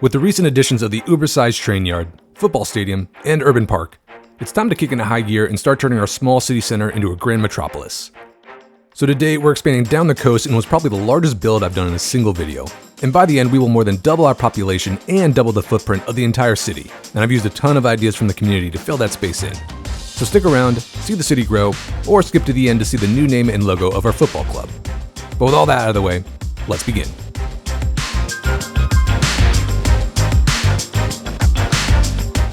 With the recent additions of the uber-sized train yard, football stadium, and urban park, it's time to kick into high gear and start turning our small city center into a grand metropolis. So today, we're expanding down the coast in what's probably the largest build I've done in a single video. And by the end, we will more than double our population and double the footprint of the entire city. And I've used a ton of ideas from the community to fill that space in. So stick around, see the city grow, or skip to the end to see the new name and logo of our football club. But with all that out of the way, let's begin.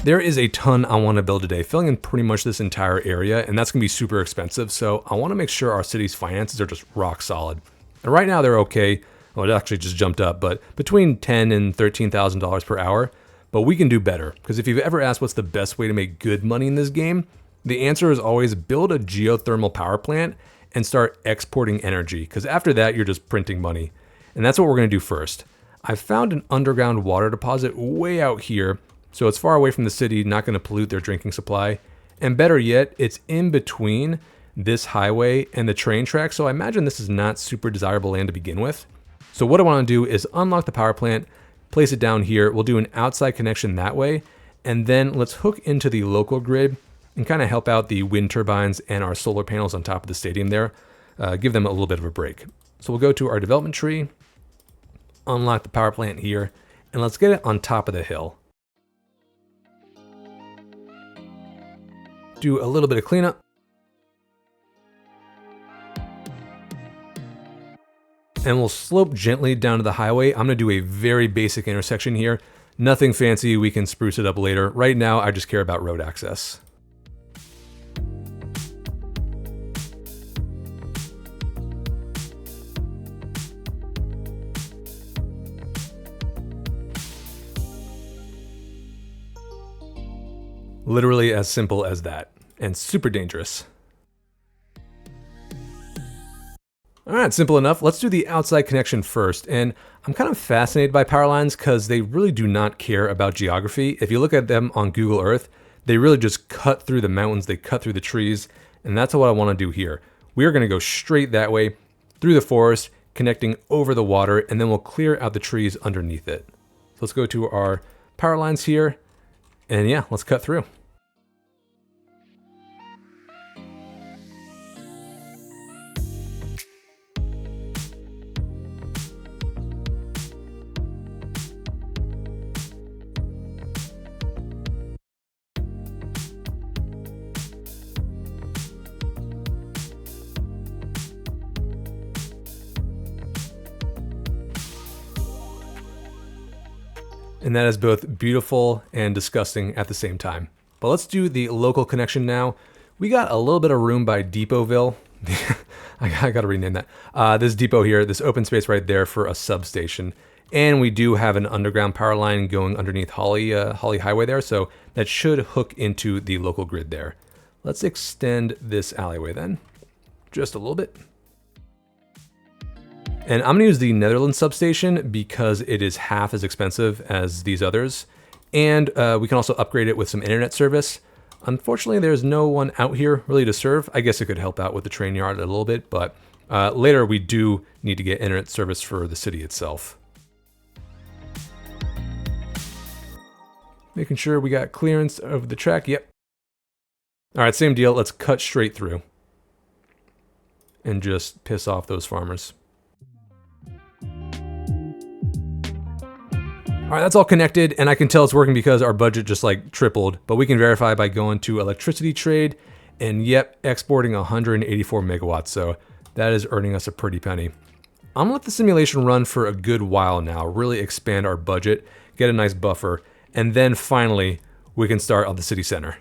There is a ton I want to build today, filling in pretty much this entire area, and that's going to be super expensive, so I want to make sure our city's finances are just rock solid. And right now they're okay. Well, it actually just jumped up, but between $10,000 and $13,000 per hour. But we can do better, because if you've ever asked what's the best way to make good money in this game, the answer is always build a geothermal power plant and start exporting energy, because after that, you're just printing money. And that's what we're going to do first. I found an underground water deposit way out here, so it's far away from the city, not going to pollute their drinking supply. And better yet, it's in between this highway and the train track, so I imagine this is not super desirable land to begin with. So what I want to do is unlock the power plant, place it down here, we'll do an outside connection that way, and then let's hook into the local grid and kind of help out the wind turbines and our solar panels on top of the stadium there, give them a little bit of a break. So we'll go to our development tree, unlock the power plant here, and let's get it on top of the hill. Do a little bit of cleanup. And we'll slope gently down to the highway. I'm gonna do a very basic intersection here. Nothing fancy, we can spruce it up later. Right now, I just care about road access. Literally as simple as that, and super dangerous. All right, simple enough. Let's do the outside connection first. And I'm kind of fascinated by power lines because they really do not care about geography. If you look at them on Google Earth, they really just cut through the mountains, they cut through the trees, and that's what I want to do here. We are going to go straight that way through the forest, connecting over the water, and then we'll clear out the trees underneath it. So let's go to our power lines here, and yeah, let's cut through. And that is both beautiful and disgusting at the same time. But let's do the local connection now. We got a little bit of room by Depotville. I got to rename that. This depot here, this open space right there for a substation. And we do have an underground power line going underneath Holly Highway there. So that should hook into the local grid there. Let's extend this alleyway then, just a little bit. And I'm gonna use the Netherlands substation because it is half as expensive as these others. And we can also upgrade it with some internet service. Unfortunately, there's no one out here really to serve. I guess it could help out with the train yard a little bit, but later we do need to get internet service for the city itself. Making sure we got clearance of the track, yep. All right, same deal, let's cut straight through and just piss off those farmers. All right, that's all connected, and I can tell it's working because our budget just like tripled, but we can verify by going to electricity trade, and yep, exporting 184 megawatts, so that is earning us a pretty penny. I'm gonna let the simulation run for a good while now, really expand our budget, get a nice buffer, and then finally, we can start on the city center.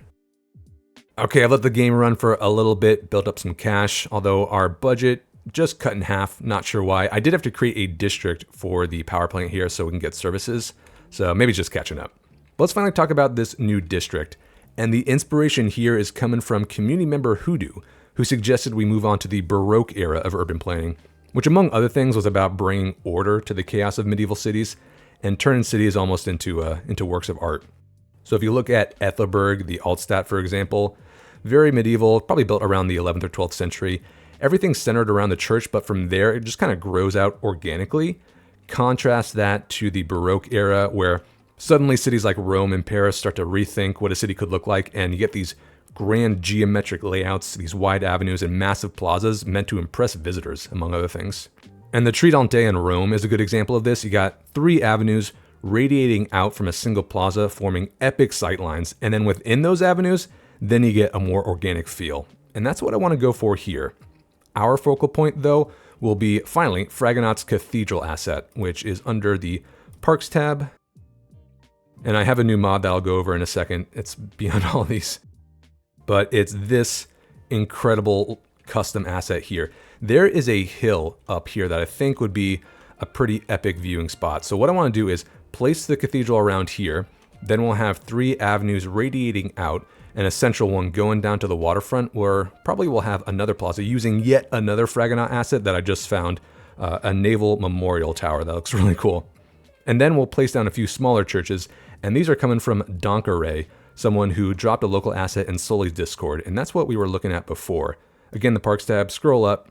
Okay, I've let the game run for a little bit, built up some cash, although our budget just cut in half, not sure why. I did have to create a district for the power plant here so we can get services, so maybe just catching up. But let's finally talk about this new district. And the inspiration here is coming from community member Hoodoo, who suggested we move on to the Baroque era of urban planning, which among other things was about bringing order to the chaos of medieval cities and turning cities almost into works of art. So if you look at Aethelburg, the Altstadt, for example, very medieval, probably built around the 11th or 12th century. Everything's centered around the church, but from there, it just kind of grows out organically. Contrast that to the Baroque era, where Suddenly, cities like Rome and Paris start to rethink what a city could look like, and you get these grand geometric layouts, these wide avenues, and massive plazas meant to impress visitors, among other things. And the Tridente in Rome is a good example of this. You got 3 avenues radiating out from a single plaza, forming epic sightlines, and then within those avenues, then you get a more organic feel. And that's what I want to go for here. Our focal point, though, will be, finally, Fragonard's Cathedral asset, which is under the Parks tab. And I have a new mod that I'll go over in a second. It's beyond all these. But it's this incredible custom asset here. There is a hill up here that I think would be a pretty epic viewing spot. So what I want to do is place the cathedral around here. Then we'll have 3 avenues radiating out and a central one going down to the waterfront, where probably we'll have another plaza using yet another Fragonard asset that I just found, a naval memorial tower that looks really cool. And then we'll place down a few smaller churches, and these are coming from Donkeray, someone who dropped a local asset in Sully's Discord, and that's what we were looking at before. Again, the Parks tab, scroll up.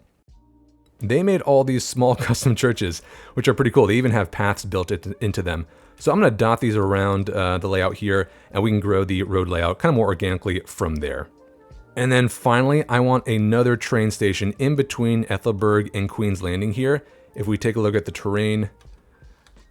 They made all these small custom churches, which are pretty cool. They even have paths built into them. So I'm going to dot these around the layout here, and we can grow the road layout kind of more organically from there. And then finally, I want another train station in between Aethelburg and Queen's Landing here. If we take a look at the terrain,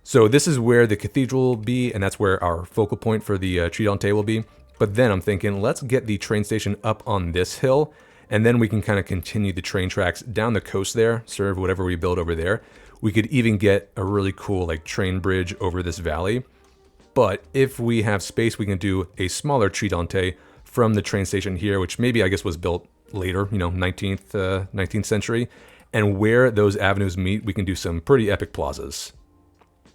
so this is where the cathedral will be, and that's where our focal point for the Tridente will be. But then I'm thinking, let's get the train station up on this hill, and then we can kind of continue the train tracks down the coast there, serve whatever we build over there. We could even get a really cool like train bridge over this valley. But if we have space, we can do a smaller Tridente from the train station here, which maybe I guess was built later, 19th century. And where those avenues meet, we can do some pretty epic plazas.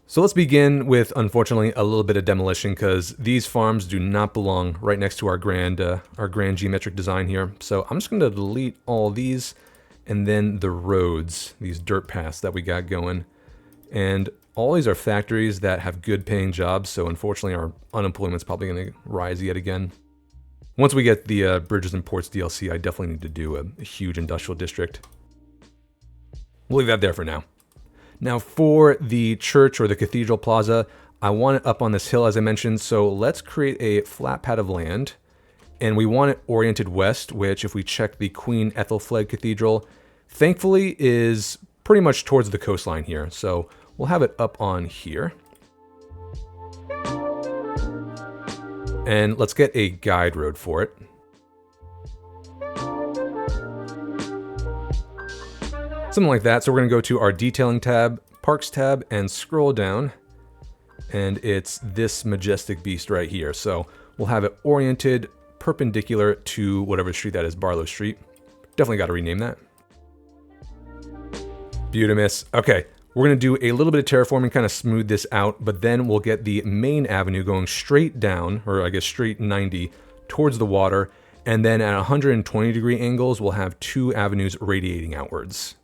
So let's begin with, unfortunately, a little bit of demolition, because these farms do not belong right next to our grand geometric design here. So I'm just going to delete all these, and then the roads, these dirt paths that we got going. And all these are factories that have good paying jobs, so unfortunately our unemployment's probably going to rise yet again. Once we get the Bridges and Ports DLC, I definitely need to do a huge industrial district. We'll leave that there for now. Now for the church or the cathedral plaza, I want it up on this hill as I mentioned, so let's create a flat pad of land. And we want it oriented west, which if we check the Queen Ethel Cathedral, thankfully is pretty much towards the coastline here. So we'll have it up on here. And let's get a guide road for it. Something like that. So we're going to go to our detailing tab, parks tab, and scroll down. And it's this majestic beast right here. So we'll have it oriented perpendicular to whatever street that is, Barlow Street. Definitely got to rename that. Beautimus. Okay, we're going to do a little bit of terraforming, kind of smooth this out, but then we'll get the main avenue going straight down, or I guess straight 90, towards the water. And then at 120 degree angles, we'll have 2 avenues radiating outwards.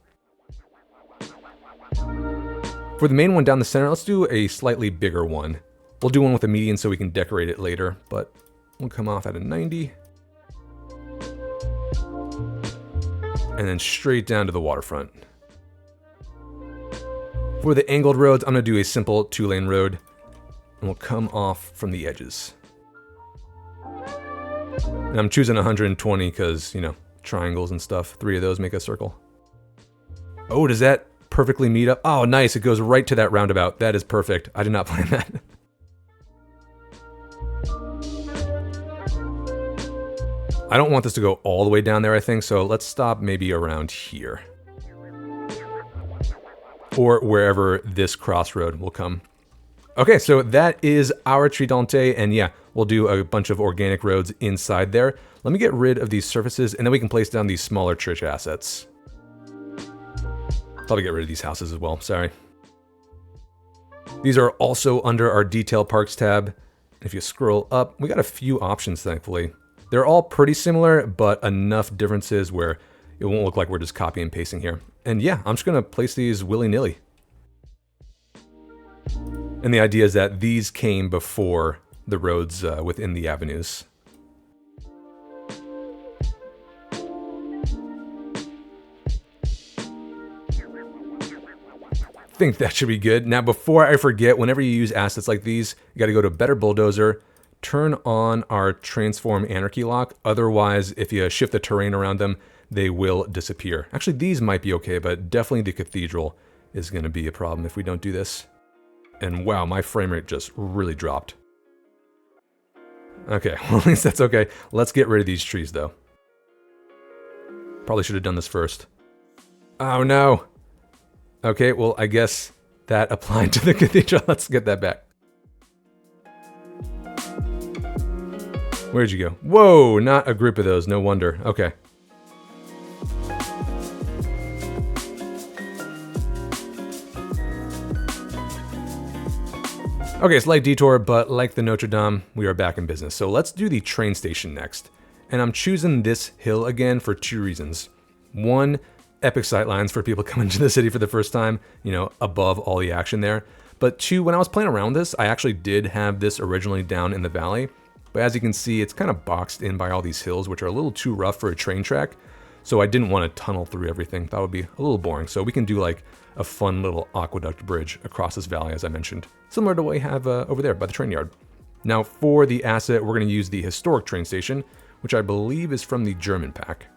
For the main one down the center, let's do a slightly bigger one. We'll do one with a median so we can decorate it later, but we'll come off at a 90. And then straight down to the waterfront. For the angled roads, I'm going to do a simple 2-lane road. And we'll come off from the edges. And I'm choosing 120 because, triangles and stuff. 3 of those make a circle. Oh, does that perfectly meet up? Oh, nice. It goes right to that roundabout. That is perfect. I did not plan that. I don't want this to go all the way down there, I think, so let's stop maybe around here. Or wherever this crossroad will come. Okay, so that is our Tridente, and yeah, we'll do a bunch of organic roads inside there. Let me get rid of these surfaces, and then we can place down these smaller church assets. Probably get rid of these houses as well, sorry. These are also under our Detail Parks tab. If you scroll up, we got a few options, thankfully. They're all pretty similar, but enough differences where it won't look like we're just copying and pasting here. And yeah, I'm just gonna place these willy-nilly. And the idea is that these came before the roads within the avenues. think that should be good. Now, before I forget, whenever you use assets like these, you got to go to Better Bulldozer, turn on our Transform Anarchy lock. Otherwise, if you shift the terrain around them, they will disappear. Actually, these might be okay, but definitely the Cathedral is going to be a problem if we don't do this. And wow, my frame rate just really dropped. Okay, well, at least that's okay. Let's get rid of these trees, though. Probably should have done this first. Oh, no. Okay, well, I guess that applied to the Cathedral. Let's get that back. Where'd you go? Whoa, not a group of those. No wonder. Okay. Okay, slight detour, but like the Notre Dame, we are back in business. So let's do the train station next. And I'm choosing this hill again for two reasons. One, epic sightlines for people coming to the city for the first time, you know, above all the action there. But two, when I was playing around this, I actually did have this originally down in the valley. But as you can see, it's kind of boxed in by all these hills, which are a little too rough for a train track. So I didn't want to tunnel through everything. That would be a little boring. So we can do like a fun little aqueduct bridge across this valley, as I mentioned, similar to what we have over there by the train yard. Now for the asset, we're going to use the historic train station, which I believe is from the German pack.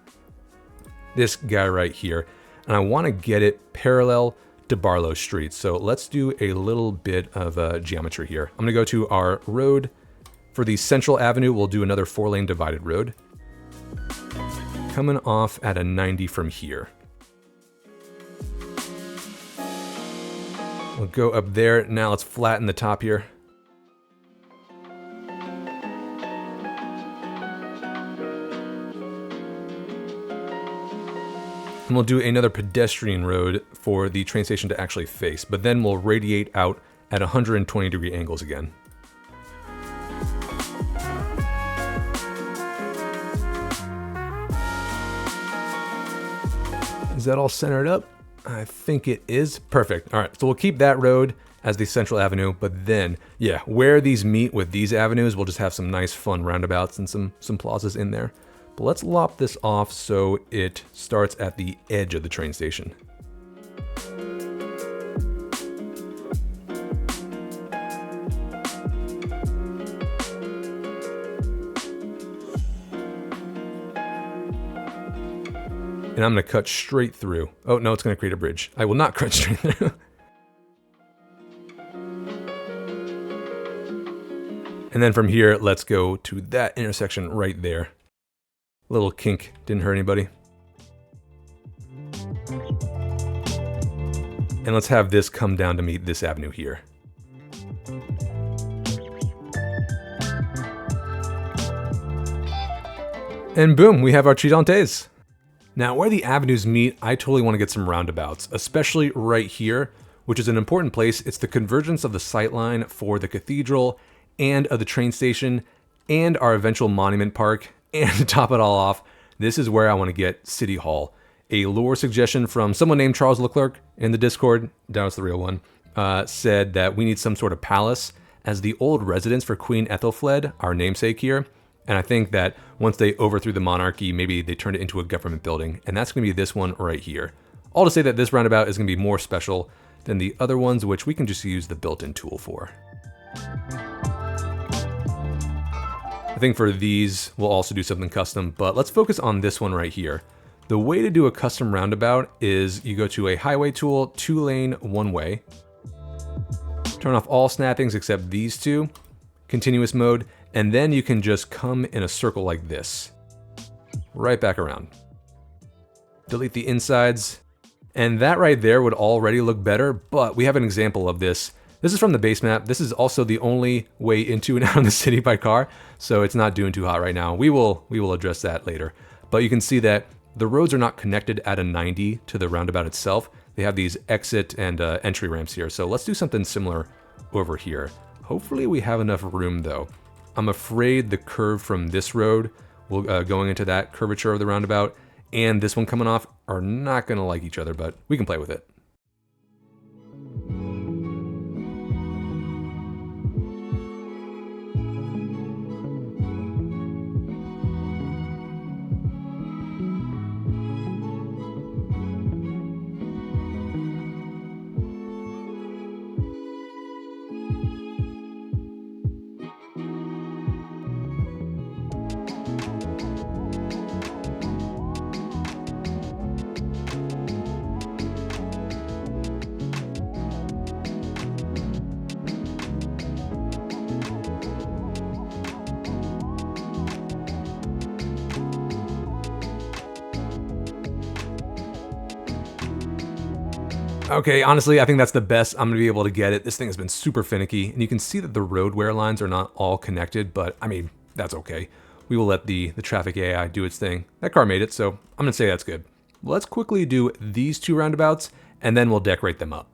This guy right here. And I want to get it parallel to Barlow Street. So let's do a little bit of geometry here. I'm going to go to our road. For the Central Avenue, we'll do another 4-lane divided road. Coming off at a 90 from here. We'll go up there. Now let's flatten the top here. And we'll do another pedestrian road for the train station to actually face, but then we'll radiate out at 120-degree angles again. Is that all centered up? I think it is. Perfect. All right, so we'll keep that road as the Central Avenue, but then, yeah, where these meet with these avenues, we'll just have some nice fun roundabouts and some plazas in there. But let's lop this off so it starts at the edge of the train station. And I'm going to cut straight through. Oh, no, it's going to create a bridge. I will not cut straight through. And then from here, let's go to that intersection right there. Little kink, didn't hurt anybody. And let's have this come down to meet this avenue here. And boom, we have our Tridantes. Now, where the avenues meet, I totally want to get some roundabouts, especially right here, which is an important place. It's the convergence of the sightline for the cathedral and of the train station and our eventual monument park. And to top it all off, this is where I want to get City Hall. A lore suggestion from someone named Charles Leclerc in the Discord, that was the real one, said that we need some sort of palace as the old residence for Queen Ethel fled, our namesake here. And I think that once they overthrew the monarchy, maybe they turned it into a government building. And that's going to be this one right here. All to say that this roundabout is going to be more special than the other ones, which we can just use the built-in tool for. I think for these, we'll also do something custom, but let's focus on this one right here. The way to do a custom roundabout is you go to a highway tool, 2-lane, 1-way. Turn off all snappings except these two, continuous mode, and then you can just come in a circle like this. Right back around. Delete the insides. And that right there would already look better, but we have an example of this. This is from the base map. This is also the only way into and out of the city by car, so it's not doing too hot right now. We will address that later. But you can see that the roads are not connected at a 90 to the roundabout itself. They have these exit and entry ramps here. So let's do something similar over here. Hopefully we have enough room though. I'm afraid the curve from this road, going into that curvature of the roundabout, and this one coming off are not going to like each other, but we can play with it. Okay, honestly, I think that's the best I'm going to be able to get it. This thing has been super finicky, and you can see that the road wear lines are not all connected, but I mean, that's okay. We will let the traffic AI do its thing. That car made it, so I'm going to say that's good. Let's quickly do these 2 roundabouts, and then we'll decorate them up.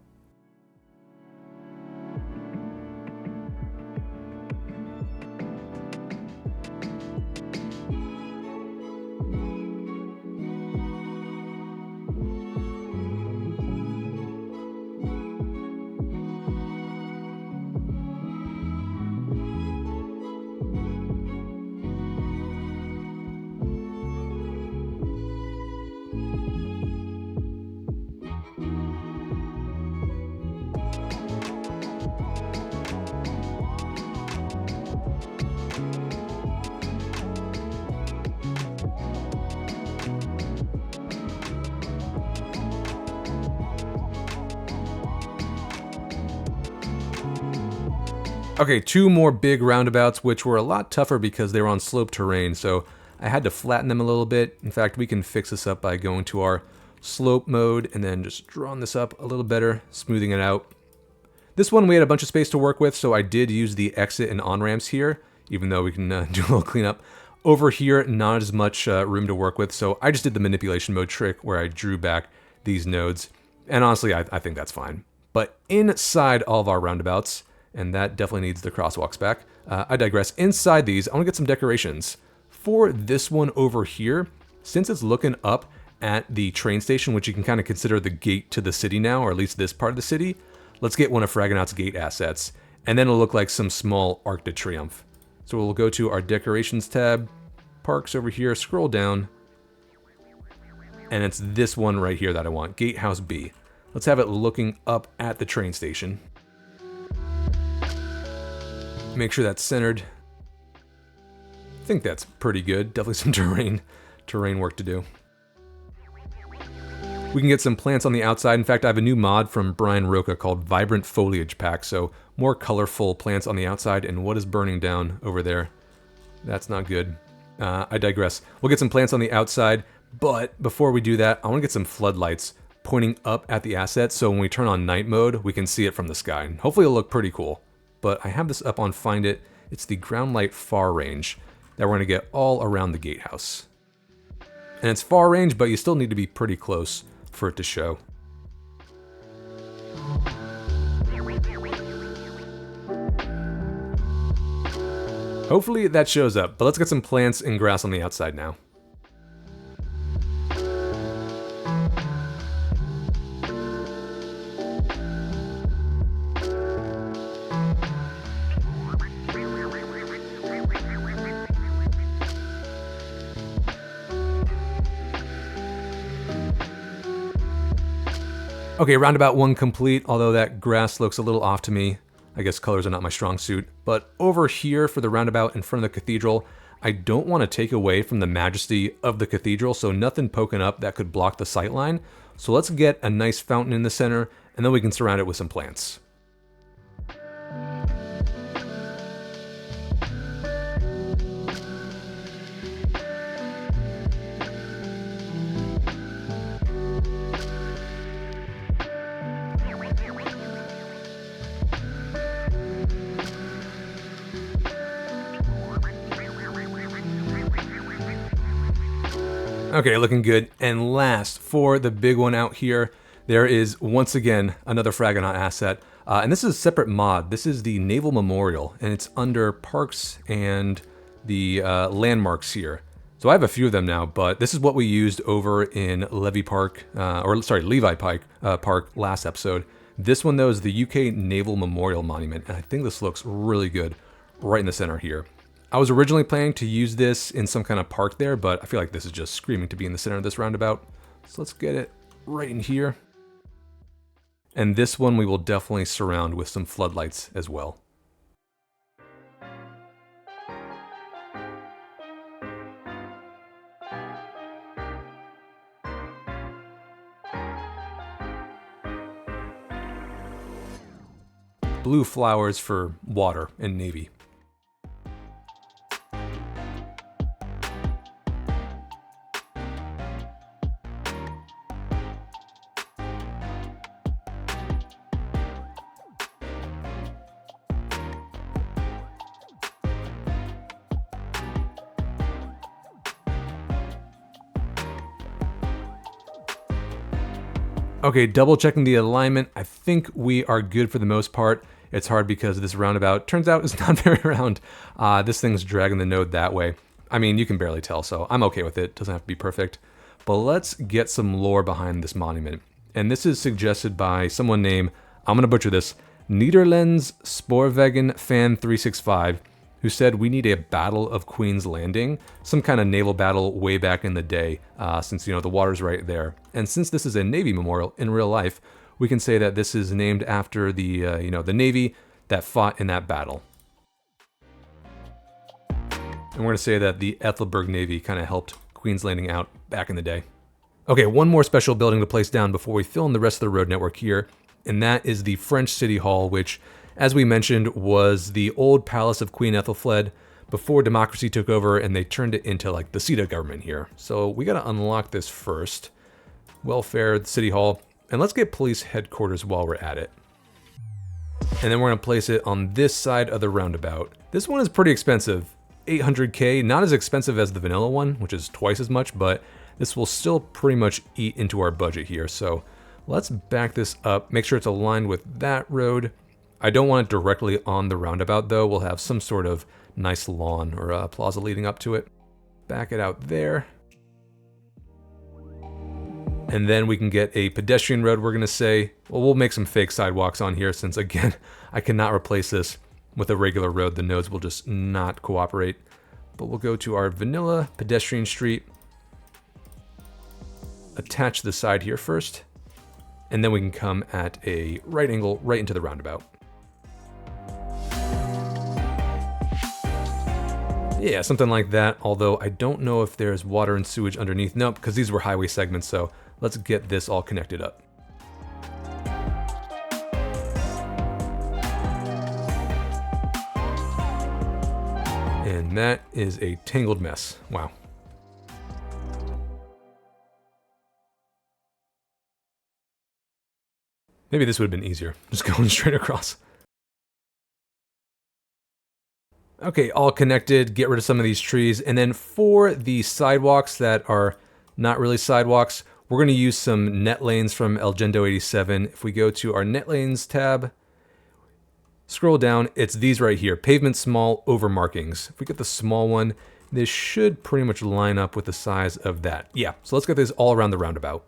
Okay, 2 more big roundabouts, which were a lot tougher because they were on slope terrain, so I had to flatten them a little bit. In fact, we can fix this up by going to our slope mode and then just drawing this up a little better, smoothing it out. This one we had a bunch of space to work with, so I did use the exit and on-ramps here, even though we can do a little cleanup. Over here, not as much room to work with, so I just did the manipulation mode trick where I drew back these nodes, and honestly, I think that's fine. But inside all of our roundabouts, and that definitely needs the crosswalks back. I digress. Inside these, I want to get some decorations. For this one over here, since it's looking up at the train station, which you can kind of consider the gate to the city now, or at least this part of the city, let's get one of Fragonaut's gate assets, and then it'll look like some small Arc de Triomphe. So we'll go to our decorations tab, parks over here, scroll down, and it's this one right here that I want, Gatehouse B. Let's have it looking up at the train station. Make sure that's centered. I think that's pretty good. Definitely some terrain work to do. We can get some plants on the outside. In fact, I have a new mod from Brian Roca called Vibrant Foliage Pack, so more colorful plants on the outside. And what is burning down over there? That's not good. I digress. We'll get some plants on the outside, but before we do that, I want to get some floodlights pointing up at the asset, so when we turn on night mode, we can see it from the sky. And hopefully it'll look pretty cool. But I have this up on Find It. It's the ground light far range that we're going to get all around the gatehouse. And it's far range, but you still need to be pretty close for it to show. Hopefully that shows up, but let's get some plants and grass on the outside now. Okay, roundabout 1 complete, although that grass looks a little off to me. I guess colors are not my strong suit. But over here for the roundabout in front of the cathedral, I don't want to take away from the majesty of the cathedral, so nothing poking up that could block the sight line. So let's get a nice fountain in the center, and then we can surround it with some plants. Okay, looking good. And last, for the big one out here, there is once again another Fragonaut asset. And this is a separate mod. This is the Naval Memorial, and it's under Parks and the landmarks here. So I have a few of them now, but this is what we used over in Levi Park last episode. This one, though, is the UK Naval Memorial Monument, and I think this looks really good right in the center here. I was originally planning to use this in some kind of park there, but I feel like this is just screaming to be in the center of this roundabout. So let's get it right in here. And this one we will definitely surround with some floodlights as well. Blue flowers for water and navy. Okay, double checking the alignment. I think we are good for the most part. It's hard because this roundabout turns out is not very round. This thing's dragging the node that way. I mean, you can barely tell, so I'm okay with it. Doesn't have to be perfect. But let's get some lore behind this monument. And this is suggested by someone named, I'm going to butcher this, Nederlands Spoorwegen Fan 365, who said we need a Battle of Queen's Landing, some kind of naval battle way back in the day, since, the water's right there. And since this is a Navy memorial in real life, we can say that this is named after the, the Navy that fought in that battle. And we're going to say that the Aethelburg Navy kind of helped Queen's Landing out back in the day. Okay, one more special building to place down before we fill in the rest of the road network here, and that is the French City Hall, which, as we mentioned, was the old palace of Queen Ethelfled before democracy took over and they turned it into like the seat of government here. So we got to unlock this first. Welfare, the City Hall, and let's get police headquarters while we're at it. And then we're going to place it on this side of the roundabout. This one is pretty expensive. 800K, not as expensive as the vanilla one, which is twice as much, but this will still pretty much eat into our budget here. So let's back this up, make sure it's aligned with that road. I don't want it directly on the roundabout though. We'll have some sort of nice lawn or a plaza leading up to it. Back it out there. And then we can get a pedestrian road, we're gonna say. Well, we'll make some fake sidewalks on here since, again, I cannot replace this with a regular road. The nodes will just not cooperate. But we'll go to our vanilla pedestrian street. Attach the side here first. And then we can come at a right angle right into the roundabout. Yeah, something like that, although I don't know if there's water and sewage underneath. Nope, because these were highway segments, so let's get this all connected up. And that is a tangled mess. Wow. Maybe this would have been easier, just going straight across. Okay, all connected, get rid of some of these trees. And then for the sidewalks that are not really sidewalks, we're gonna use some net lanes from Elgendo 87. If we go to our net lanes tab, scroll down, it's these right here, pavement small over markings. If we get the small one, this should pretty much line up with the size of that. Yeah, so let's get this all around the roundabout.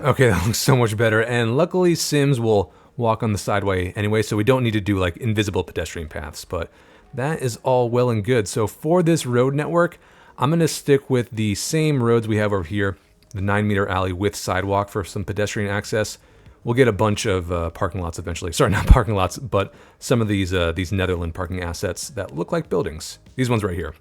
Okay, that looks so much better. And luckily Sims will walk on the sideway anyway, so we don't need to do like invisible pedestrian paths, but that is all well and good. So for this road network, I'm gonna stick with the same roads we have over here, the 9-meter alley with sidewalk for some pedestrian access. We'll get a bunch of parking lots eventually. Sorry, not parking lots, but some of these Netherland parking assets that look like buildings. These ones right here.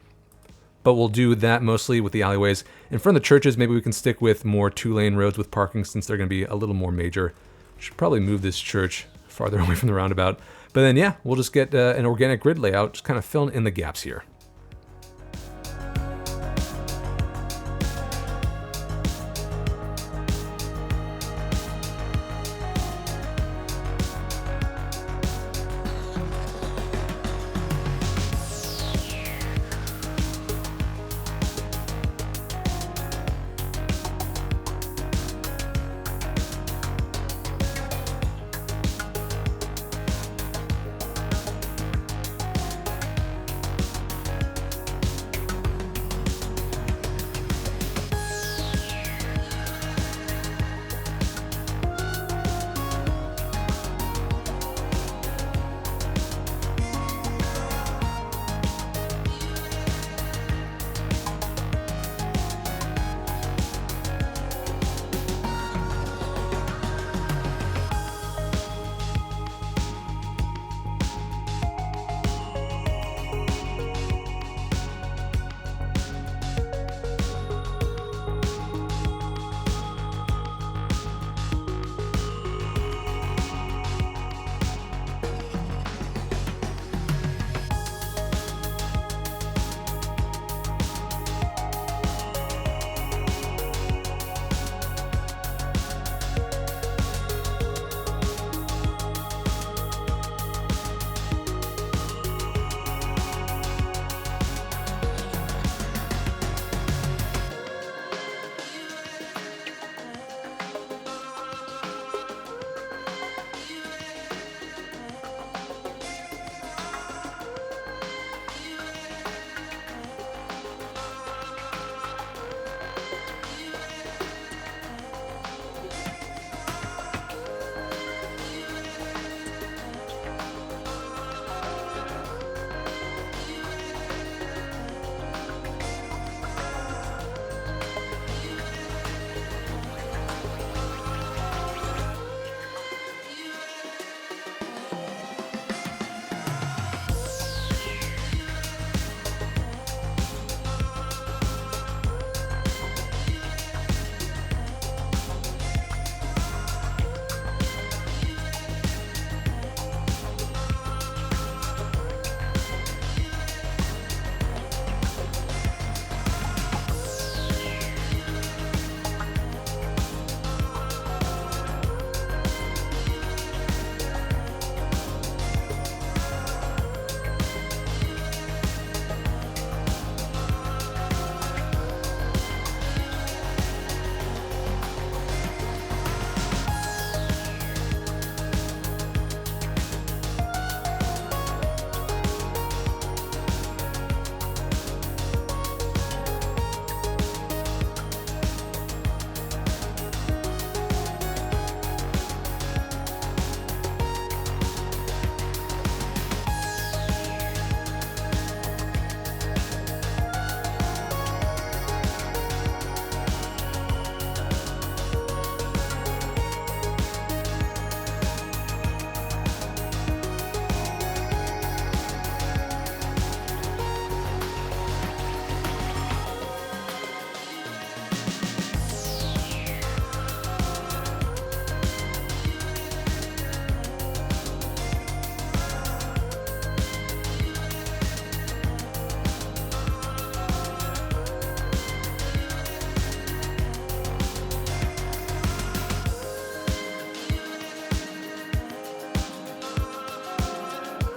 But we'll do that mostly with the alleyways. In front of the churches, maybe we can stick with more 2-lane roads with parking since they're going to be a little more major. Should probably move this church farther away from the roundabout. But then, yeah, we'll just get an organic grid layout, just kind of filling in the gaps here.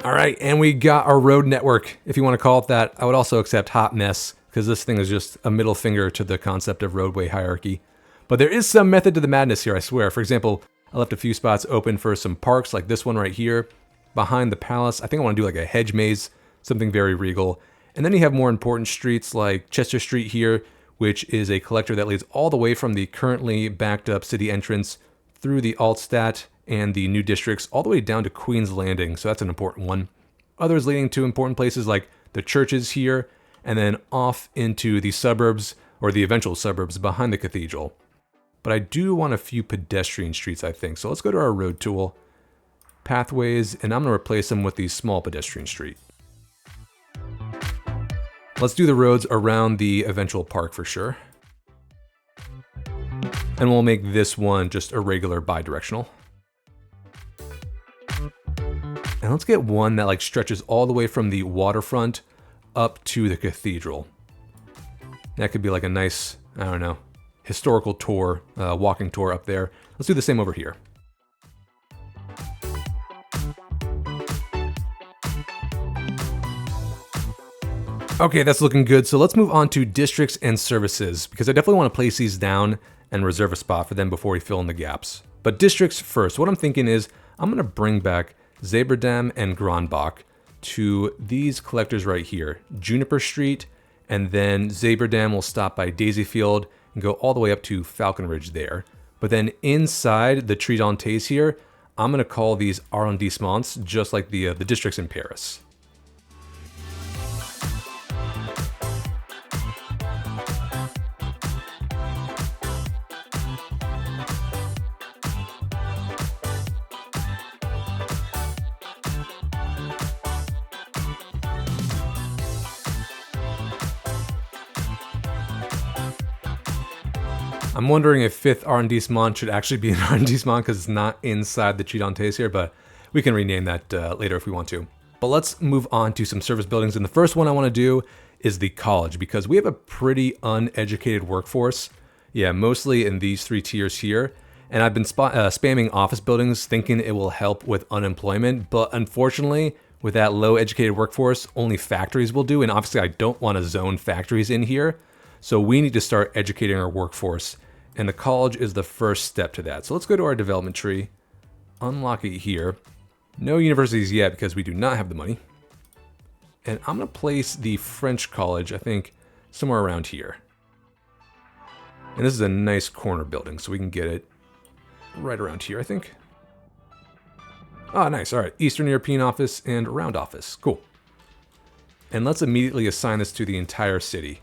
All right, and we got our road network, if you want to call it that. I would also accept hot mess, because this thing is just a middle finger to the concept of roadway hierarchy. But there is some method to the madness here, I swear. For example, I left a few spots open for some parks, like this one right here, behind the palace. I think I want to do like a hedge maze, something very regal. And then you have more important streets like Chester Street here, which is a collector that leads all the way from the currently backed up city entrance through the Altstadt and the new districts all the way down to Queen's Landing. So that's an important one. Others leading to important places like the churches here, and then off into the suburbs, or the eventual suburbs behind the cathedral. But I do want a few pedestrian streets, I think. So let's go to our road tool, pathways, and I'm going to replace them with the small pedestrian street. Let's do the roads around the eventual park for sure. And we'll make this one just a regular bi-directional. And let's get one that like stretches all the way from the waterfront up to the cathedral. That could be like a nice, I don't know, historical tour, walking tour up there. Let's do the same over here. Okay, that's looking good. So let's move on to districts and services, because I definitely want to place these down and reserve a spot for them before we fill in the gaps. But districts first. What I'm thinking is I'm going to bring back Zaberdam and Gronbach to these collectors right here, Juniper Street, and then Zaberdam will stop by Daisyfield and go all the way up to Falcon Ridge there. But then inside the Tridentes here, I'm going to call these arrondissements, just like the districts in Paris. I'm wondering if 5th arrondissement should actually be an arrondissement because it's not inside the Tridentes here, but we can rename that later if we want to. But let's move on to some service buildings. And the first one I want to do is the college, because we have a pretty uneducated workforce. Yeah, mostly in these 3 tiers here. And I've been spamming office buildings thinking it will help with unemployment. But unfortunately, with that low educated workforce, only factories will do. And obviously I don't want to zone factories in here. So we need to start educating our workforce, and the college is the first step to that. So let's go to our development tree, unlock it here. No universities yet because we do not have the money. And I'm going to place the French college, I think, somewhere around here. And this is a nice corner building, so we can get it right around here, I think. Ah, nice. All right, Eastern European office and round office. Cool. And let's immediately assign this to the entire city.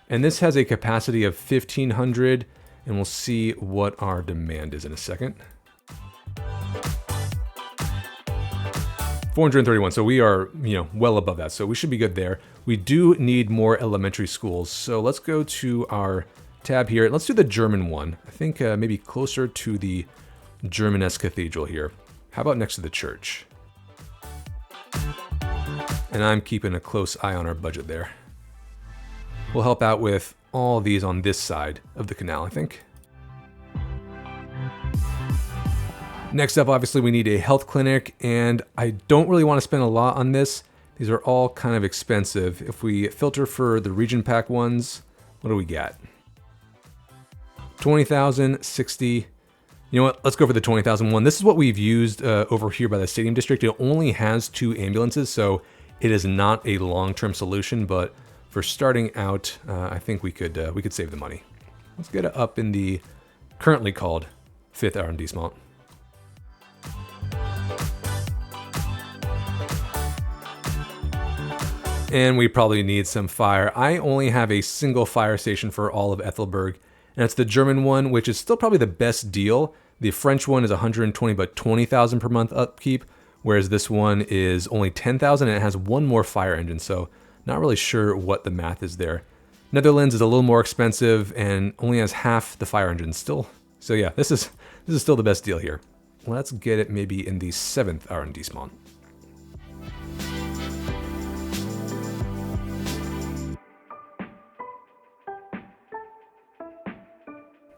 And this has a capacity of 1,500, and we'll see what our demand is in a second. 431, so we are, well above that, so we should be good there. We do need more elementary schools, so let's go to our tab here. Let's do the German one. I think maybe closer to the Germanesque Cathedral here. How about next to the church? And I'm keeping a close eye on our budget there. We'll help out with all these on this side of the canal, I think. Next up, obviously, we need a health clinic, and I don't really want to spend a lot on this. These are all kind of expensive. If we filter for the region pack ones, what do we get? 20,000, 60. You know what? Let's go for the 20,000 one. This is what we've used over here by the Stadium District. It only has 2 ambulances, so it is not a long-term solution, but for starting out, I think we could save the money. Let's get it up in the currently called 5th arrondissement. And we probably need some fire. I only have a single fire station for all of Aethelburg, and it's the German one, which is still probably the best deal. The French one is 120, but 20,000 per month upkeep, whereas this one is only 10,000 and it has 1 more fire engine, so not really sure what the math is there. Netherlands is a little more expensive and only has half the fire engine still. So yeah, this is still the best deal here. Let's get it maybe in the 7th arrondissement.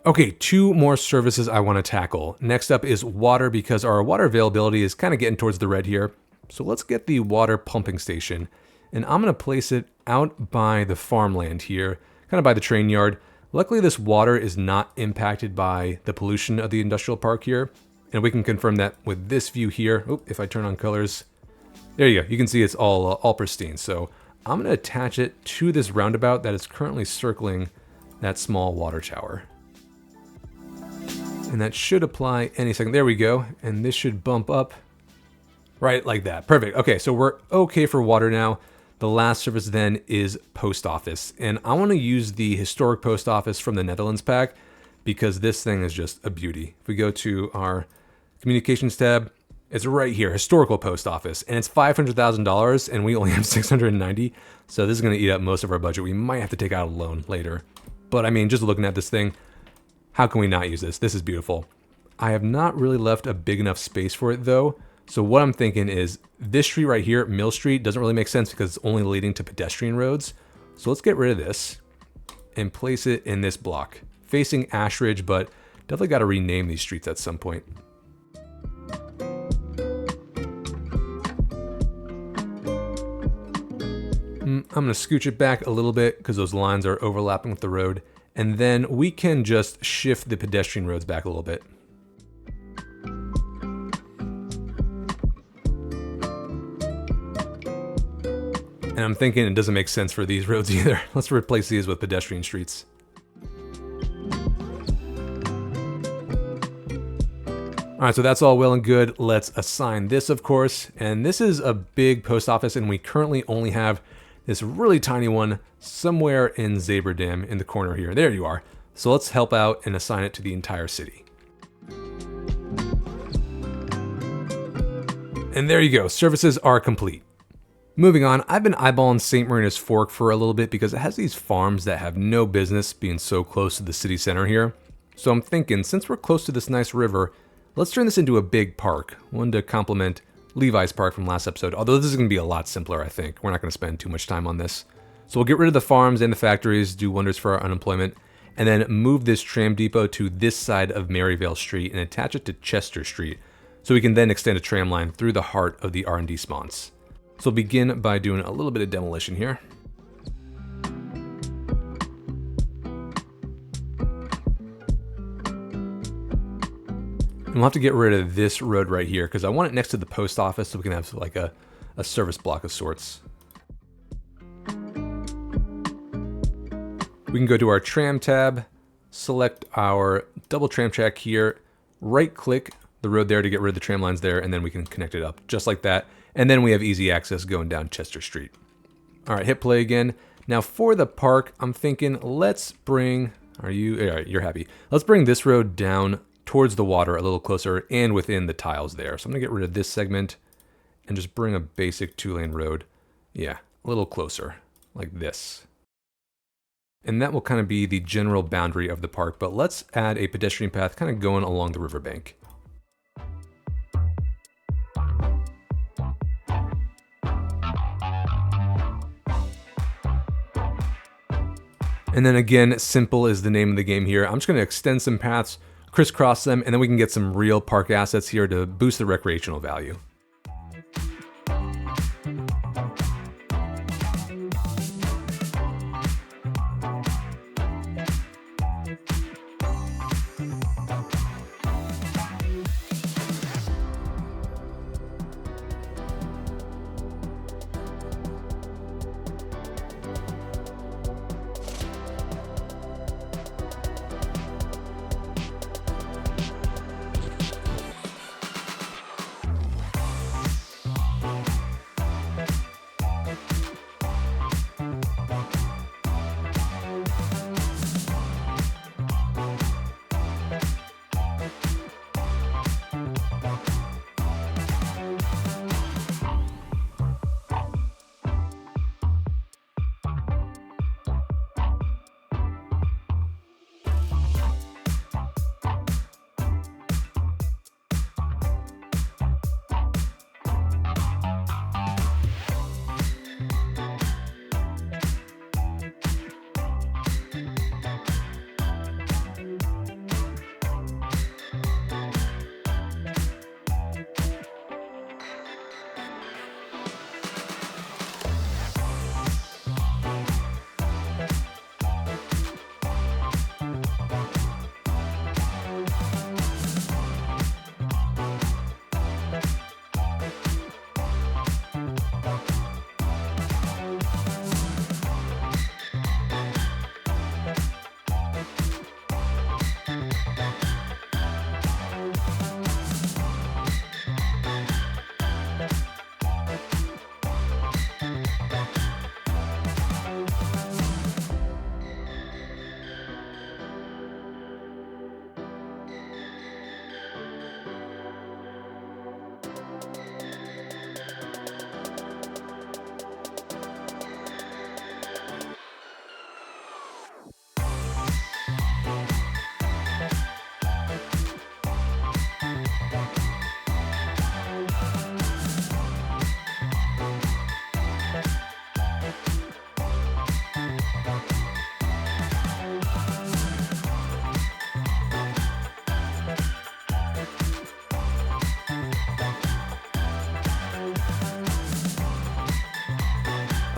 Okay, 2 more services I want to tackle. Next up is water, because our water availability is kind of getting towards the red here. So let's get the water pumping station, and I'm going to place it out by the farmland here, kind of by the train yard. Luckily, this water is not impacted by the pollution of the industrial park here, and we can confirm that with this view here. Oh, if I turn on colors, there you go. You can see it's all pristine. So I'm going to attach it to this roundabout that is currently circling that small water tower. And that should apply any second. There we go. And this should bump up right like that. Perfect. Okay, so we're okay for water now. The last service then is post office. And I want to use the historic post office from the Netherlands pack because this thing is just a beauty. If we go to our communications tab, it's right here, historical post office. And it's $500,000 and we only have 690. So this is going to eat up most of our budget. We might have to take out a loan later. But I mean, just looking at this thing, how can we not use this? This is beautiful. I have not really left a big enough space for it though. So what I'm thinking is this street right here, Mill Street, doesn't really make sense because it's only leading to pedestrian roads. So let's get rid of this and place it in this block facing Ashridge, but definitely got to rename these streets at some point. I'm going to scooch it back a little bit because those lines are overlapping with the road. And then we can just shift the pedestrian roads back a little bit. And I'm thinking it doesn't make sense for these roads either. Let's replace these with pedestrian streets. All right, so that's all well and good. Let's assign this, of course. And this is a big post office, and we currently only have this really tiny one somewhere in Zaberdam in the corner here. There you are. So let's help out and assign it to the entire city. And there you go. Services are complete. Moving on, I've been eyeballing St. Marina's Fork for a little bit because it has these farms that have no business being so close to the city center here. So I'm thinking, since we're close to this nice river, let's turn this into a big park, one to complement Levi's Park from last episode, although this is going to be a lot simpler, I think. We're not going to spend too much time on this. So we'll get rid of the farms and the factories, do wonders for our unemployment, and then move this tram depot to this side of Maryvale Street and attach it to Chester Street, so we can then extend a tram line through the heart of the R&D spawns. So we'll begin by doing a little bit of demolition here. And we'll have to get rid of this road right here because I want it next to the post office so we can have like a service block of sorts. We can go to our tram tab, select our double tram track here, right click the road there to get rid of the tram lines there, and then we can connect it up just like that. And then we have easy access going down Chester Street. All right, hit play again. Now for the park, I'm thinking let's bring, all right, you're happy. Let's bring this road down towards the water a little closer and within the tiles there. So I'm gonna get rid of this segment and just bring a basic 2-lane road. Yeah, a little closer like this. And that will kind of be the general boundary of the park, but let's add a pedestrian path kind of going along the riverbank. And then again, simple is the name of the game here. I'm just going to extend some paths, crisscross them, and then we can get some real park assets here to boost the recreational value.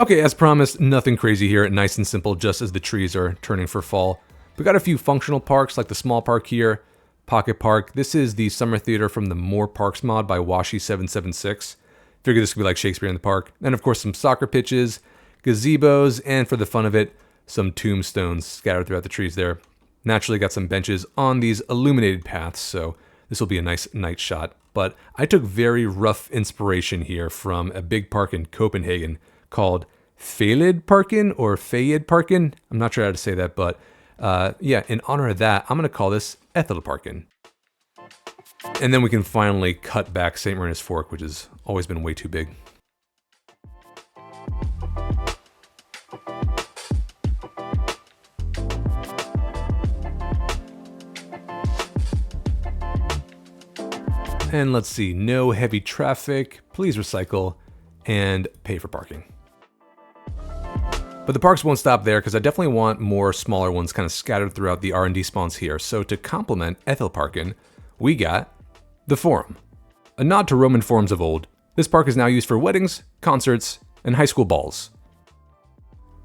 Okay, as promised, nothing crazy here, nice and simple, just as the trees are turning for fall. We got a few functional parks, like the small park here, Pocket Park. This is the summer theater from the More Parks mod by Washi776. Figure this could be like Shakespeare in the Park. And of course, some soccer pitches, gazebos, and for the fun of it, some tombstones scattered throughout the trees there. Naturally got some benches on these illuminated paths, so this will be a nice night shot. But I took very rough inspiration here from a big park in Copenhagen called Ethel Parkin or Ethel Parkin. I'm not sure how to say that, but yeah, in honor of that, I'm going to call this Ethel Parkin. And then we can finally cut back St. Marinus Fork, which has always been way too big. And let's see, no heavy traffic, please recycle, and pay for parking. But the parks won't stop there because I definitely want more smaller ones kind of scattered throughout the R&D spawns here. So to complement Ethel Parkin, we got the Forum. A nod to Roman forums of old, this park is now used for weddings, concerts, and high school balls.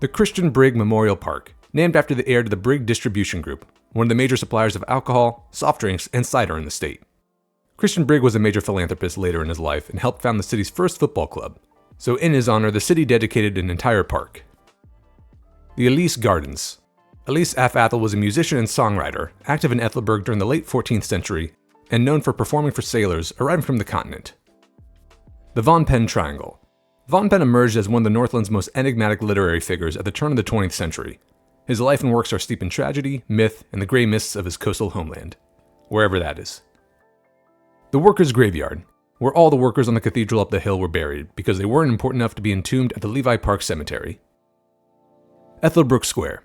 The Christian Brigg Memorial Park, named after the heir to the Brigg Distribution Group, one of the major suppliers of alcohol, soft drinks, and cider in the state. Christian Brigg was a major philanthropist later in his life and helped found the city's first football club. So in his honor, the city dedicated an entire park. The Elise Gardens. Elise F. Ethel was a musician and songwriter, active in Aethelburg during the late 14th century, and known for performing for sailors arriving from the continent. The Von Penn Triangle. Von Penn emerged as one of the Northland's most enigmatic literary figures at the turn of the 20th century. His life and works are steeped in tragedy, myth, and the gray mists of his coastal homeland, wherever that is. The Workers' Graveyard, where all the workers on the cathedral up the hill were buried because they weren't important enough to be entombed at the Levi Park Cemetery. Aethelburg Square,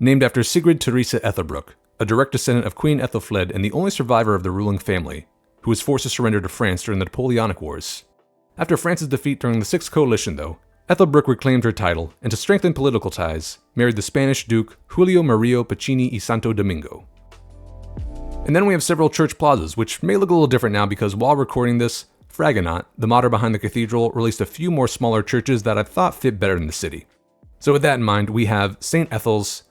named after Sigrid Theresa Aethelburg, a direct descendant of Queen Ethelfled and the only survivor of the ruling family, who was forced to surrender to France during the Napoleonic Wars. After France's defeat during the Sixth Coalition, though, Aethelburg reclaimed her title and, to strengthen political ties, married the Spanish Duke Julio Mario Pacini y Santo Domingo. And then we have several church plazas, which may look a little different now because while recording this, Fragonard, the modder behind the cathedral, released a few more smaller churches that I thought fit better in the city. So with that in mind, we have St. Ethel's,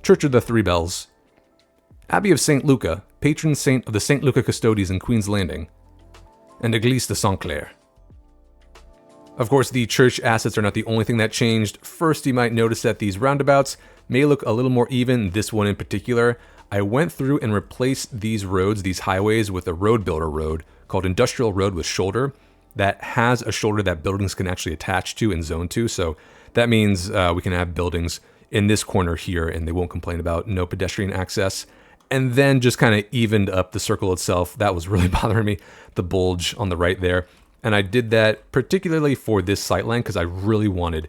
Church of the Three Bells, Abbey of St. Luca, patron saint of the St. Luca Custodies in Queen's Landing, and Église de Saint Clair. Of course, the church assets are not the only thing that changed. First, you might notice that these roundabouts may look a little more even, this one in particular. I went through and replaced these roads, these highways, with a road builder road called Industrial Road with Shoulder that has a shoulder that buildings can actually attach to and zone to. So that means we can have buildings in this corner here and they won't complain about no pedestrian access. And then just kind of evened up the circle itself. That was really bothering me, the bulge on the right there. And I did that particularly for this sightline because I really wanted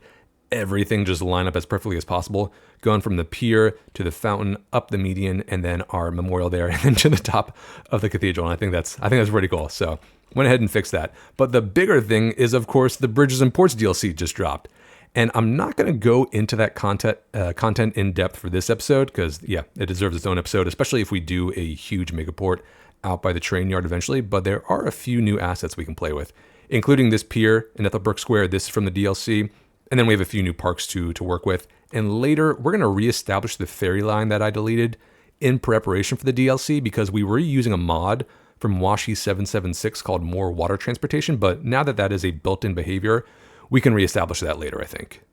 everything just line up as perfectly as possible, going from the pier to the fountain, up the median, and then our memorial there, and then to the top of the cathedral. And I think that's pretty cool. So went ahead and fixed that. But the bigger thing is, of course, the Bridges and Ports DLC just dropped. And I'm not going to go into that content in depth for this episode because, yeah, it deserves its own episode, especially if we do a huge megaport out by the train yard eventually. But there are a few new assets we can play with, including this pier in Aethelburg Square. This is from the DLC. And then we have a few new parks to work with. And later, we're going to reestablish the ferry line that I deleted in preparation for the DLC because we were using a mod from Washi776 called More Water Transportation. But now that that is a built-in behavior, we can reestablish that later, I think.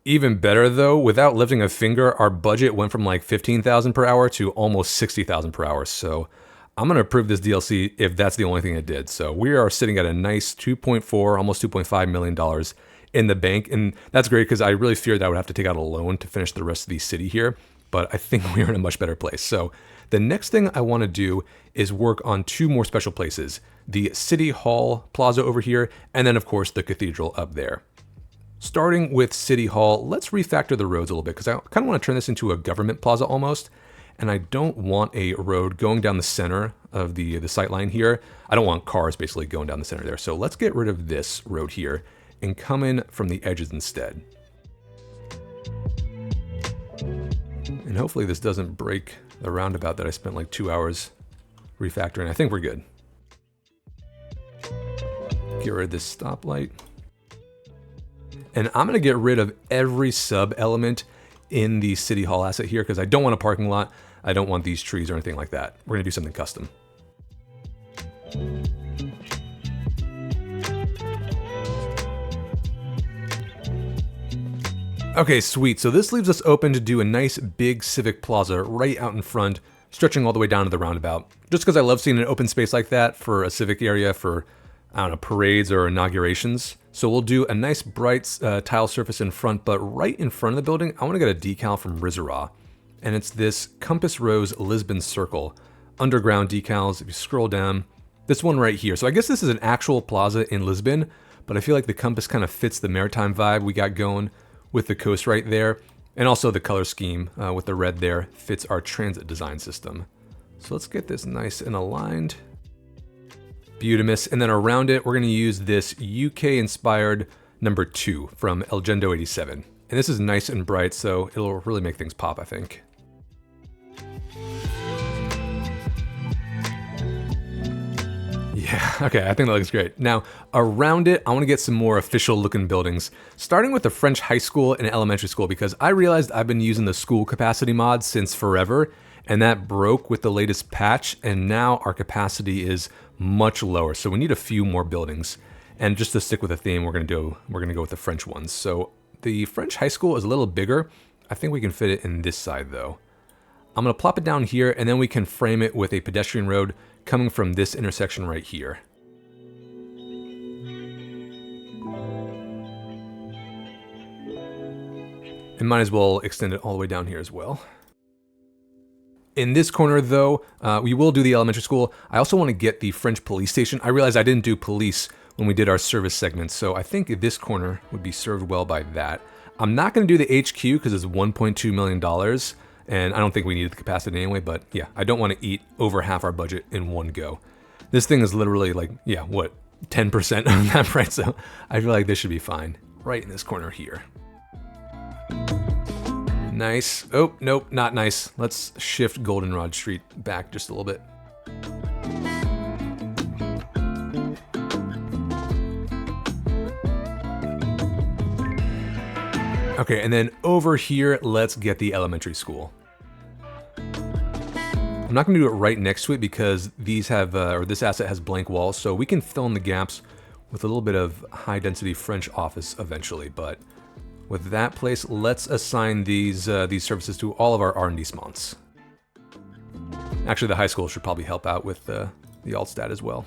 Even better, though, without lifting a finger, our budget went from like 15,000 per hour to almost 60,000 per hour. So I'm going to approve this DLC if that's the only thing it did. So we are sitting at a nice $2.4, almost $2.5 million in the bank. And that's great because I really feared that I would have to take out a loan to finish the rest of the city here. But I think we're in a much better place. So the next thing I want to do is work on two more special places. The City Hall Plaza over here, and then of course the cathedral up there. Starting with City Hall, let's refactor the roads a little bit because I kind of want to turn this into a government plaza almost. And I don't want a road going down the center of the sightline here. I don't want cars basically going down the center there. So let's get rid of this road here and come in from the edges instead. And hopefully this doesn't break the roundabout that I spent like 2 hours refactoring. I think we're good. Get rid of this stoplight. And I'm gonna get rid of every sub element in the City Hall asset here because I don't want a parking lot. I don't want these trees or anything like that. We're gonna do something custom. Okay, sweet. So this leaves us open to do a nice big Civic plaza right out in front, stretching all the way down to the roundabout. Just because I love seeing an open space like that for a Civic area for, I don't know, parades or inaugurations. So we'll do a nice bright tile surface in front, but right in front of the building, I want to get a decal from Rizara. And it's this Compass Rose Lisbon Circle. Underground decals, if you scroll down, this one right here. So I guess this is an actual plaza in Lisbon, but I feel like the compass kind of fits the maritime vibe we got going with the coast right there. And also the color scheme with the red there fits our transit design system. So let's get this nice and aligned. Beautimous. And then around it, we're going to use this UK-inspired number 2 from Elgendo 87. And this is nice and bright, so it'll really make things pop, I think. Yeah, okay, I think that looks great. Now, around it, I want to get some more official looking buildings, starting with the French high school and elementary school, because I realized I've been using the school capacity mod since forever, and that broke with the latest patch, and now our capacity is much lower, so we need a few more buildings. And just to stick with the theme, we're gonna go with the French ones. So the French high school is a little bigger. I think we can fit it in this side though. I'm gonna plop it down here, and then we can frame it with a pedestrian road coming from this intersection right here. And might as well extend it all the way down here as well. In this corner though, we will do the elementary school. I also want to get the French police station. I realized I didn't do police when we did our service segments, so I think this corner would be served well by that. I'm not going to do the HQ because it's $1.2 million, and I don't think we needed the capacity anyway, but yeah, I don't want to eat over half our budget in one go. This thing is literally like, yeah, what, 10% of that price, so I feel like this should be fine. Right in this corner here. Nice. Oh, nope, not nice. Let's shift Goldenrod Street back just a little bit. Okay, and then over here, let's get the elementary school. I'm not gonna do it right next to it because these have, or this asset has blank walls, so we can fill in the gaps with a little bit of high density French office eventually, but with that place, let's assign these services to all of our R&D smons. Actually, the high school should probably help out with the alt stat as well.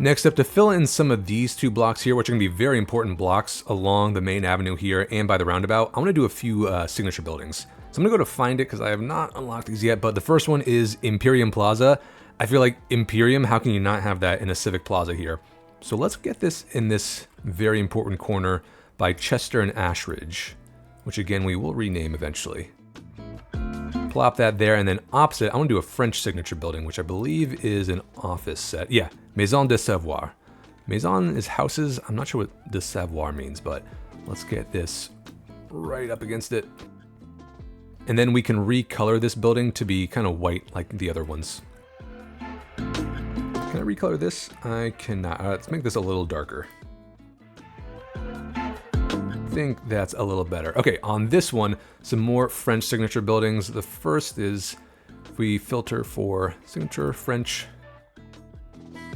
Next up, to fill in some of these two blocks here, which are gonna be very important blocks along the main avenue here and by the roundabout, I wanna do a few signature buildings. So I'm gonna go to find it because I have not unlocked these yet, but the first one is Imperium Plaza. I feel like Imperium, how can you not have that in a Civic Plaza here? So let's get this in this very important corner by Chester and Ashridge, which again, we will rename eventually. Plop that there, and then opposite, I want to do a French signature building, which I believe is an office set. Yeah, Maison de Savoir. Maison is houses. I'm not sure what de Savoir means, but let's get this right up against it. And then we can recolor this building to be kind of white like the other ones. Can I recolor this? I cannot. Let's make this a little darker. I think that's a little better. Okay, on this one, some more French signature buildings. The first is, if we filter for signature French,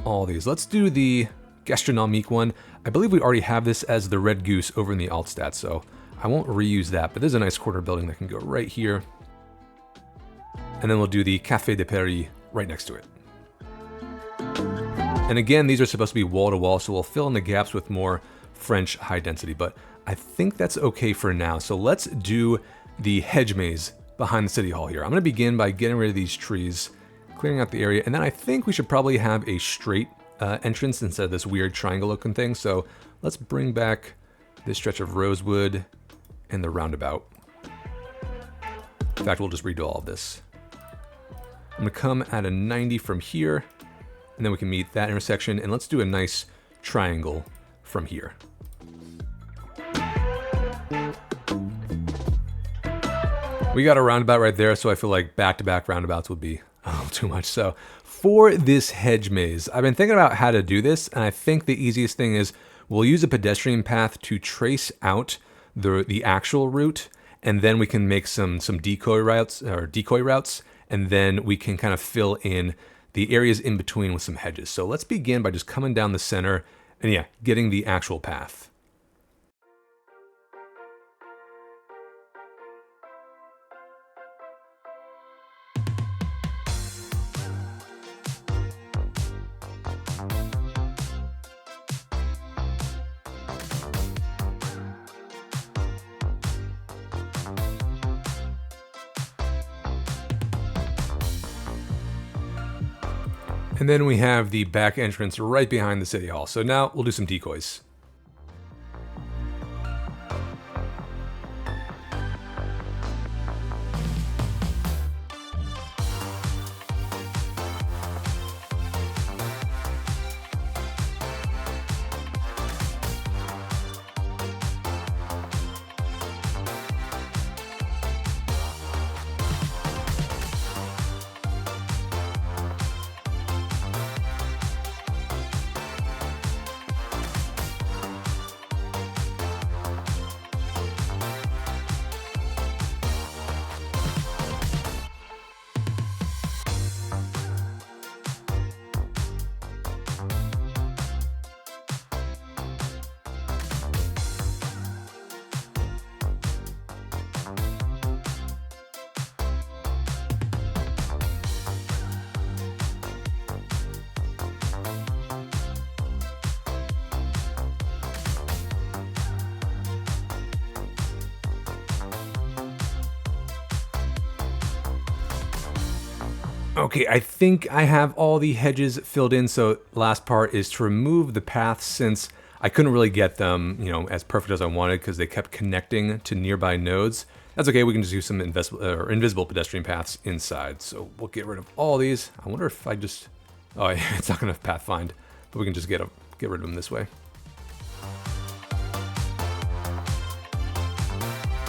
all these. Let's do the gastronomique one. I believe we already have this as the Red Goose over in the alt stat, so I won't reuse that, but there's a nice quarter building that can go right here. And then we'll do the Café de Paris right next to it. And again, these are supposed to be wall to wall, so we'll fill in the gaps with more French high density, but I think that's okay for now. So let's do the hedge maze behind the city hall here. I'm gonna begin by getting rid of these trees, clearing out the area, and then I think we should probably have a straight entrance instead of this weird triangle looking thing. So let's bring back this stretch of rosewood and the roundabout. In fact, we'll just redo all of this. I'm gonna come at a 90 from here, and then we can meet that intersection, and let's do a nice triangle from here. We got a roundabout right there, so I feel like back-to-back roundabouts would be a little too much. So for this hedge maze, I've been thinking about how to do this, and I think the easiest thing is we'll use a pedestrian path to trace out the actual route, and then we can make some decoy routes, and then we can kind of fill in the areas in between with some hedges. So let's begin by just coming down the center and yeah, getting the actual path. And then we have the back entrance right behind the city hall. So now we'll do some decoys. Okay, I think I have all the hedges filled in, so last part is to remove the paths since I couldn't really get them, as perfect as I wanted because they kept connecting to nearby nodes. That's okay, we can just use some invisible pedestrian paths inside. So we'll get rid of all these. I wonder if I just, oh, it's not gonna path find, but we can just get rid of them this way.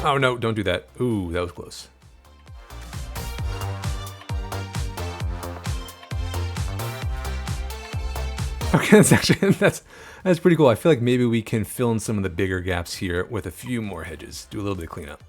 Oh no, don't do that. Ooh, that was close. Okay, that's pretty cool. I feel like maybe we can fill in some of the bigger gaps here with a few more hedges. Do a little bit of cleanup.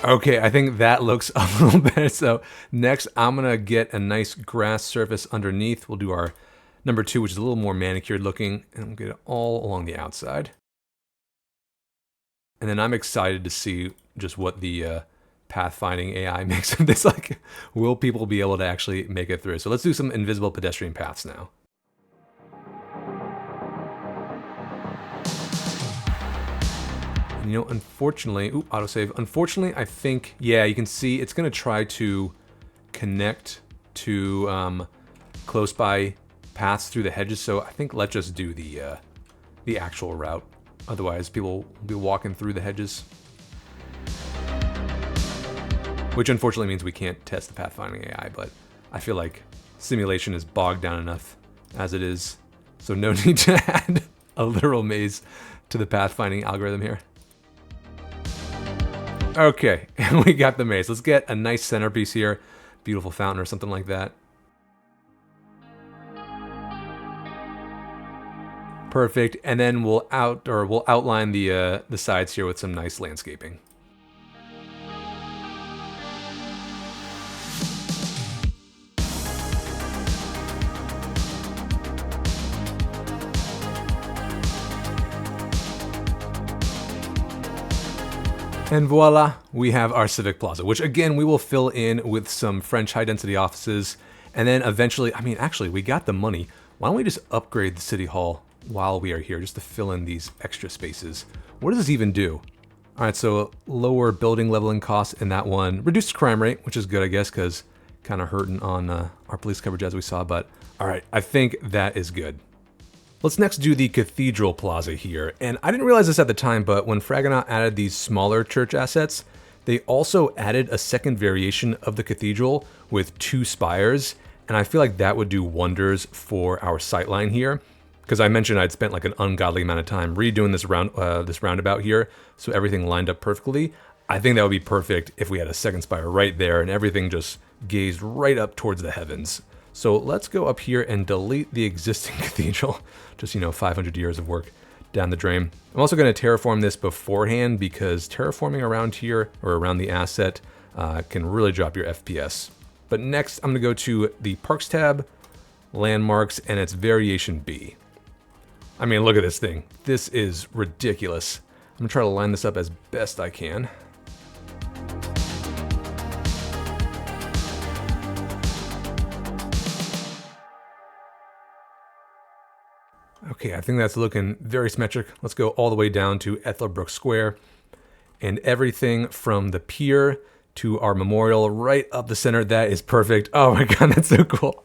Okay, I think that looks a little better. So next, I'm gonna get a nice grass surface underneath. We'll do our number 2, which is a little more manicured looking, and we'll get it all along the outside. And then I'm excited to see just what the pathfinding AI makes of this. Like, will people be able to actually make it through? So let's do some invisible pedestrian paths now. Unfortunately, autosave. Unfortunately, I think, yeah, you can see it's going to try to connect to close by paths through the hedges. So I think let's just do the actual route. Otherwise, people will be walking through the hedges. Which unfortunately means we can't test the pathfinding AI, but I feel like simulation is bogged down enough as it is. So no need to add a literal maze to the pathfinding algorithm here. Okay, and we got the maze. Let's get a nice centerpiece here. Beautiful fountain or something like that. Perfect, and then we'll outline the sides here with some nice landscaping. And voila, we have our Civic Plaza, which again, we will fill in with some French high density offices. And then eventually, actually we got the money. Why don't we just upgrade the city hall while we are here just to fill in these extra spaces? What does this even do? All right, so lower building leveling costs in that one. Reduced crime rate, which is good, I guess, because kind of hurting on our police coverage as we saw. But all right, I think that is good. Let's next do the Cathedral Plaza here. And I didn't realize this at the time, but when Fragonaut added these smaller church assets, they also added a second variation of the cathedral with 2 spires. And I feel like that would do wonders for our sightline here. Because I mentioned I'd spent like an ungodly amount of time redoing this roundabout here, so everything lined up perfectly. I think that would be perfect if we had a second spire right there and everything just gazed right up towards the heavens. So let's go up here and delete the existing cathedral. Just, 500 years of work down the drain. I'm also going to terraform this beforehand because terraforming around here or around the asset can really drop your FPS. But next, I'm going to go to the Parks tab, Landmarks, and its Variation B. I mean, look at this thing. This is ridiculous. I'm going to try to line this up as best I can. Okay, I think that's looking very symmetric. Let's go all the way down to Aethelburg Square. And everything from the pier to our memorial right up the center. That is perfect. Oh my god, that's so cool.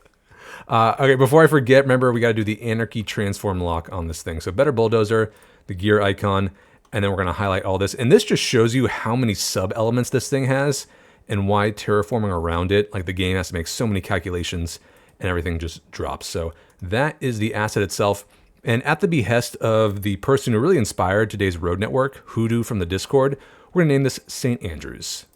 Okay, before I forget, remember we got to do the Anarchy Transform lock on this thing. So Better Bulldozer, the gear icon, and then we're going to highlight all this. And this just shows you how many sub-elements this thing has and why terraforming around it, like the game has to make so many calculations and everything just drops. So that is the asset itself. And at the behest of the person who really inspired today's road network, Hoodoo from the Discord, we're going to name this St. Andrews.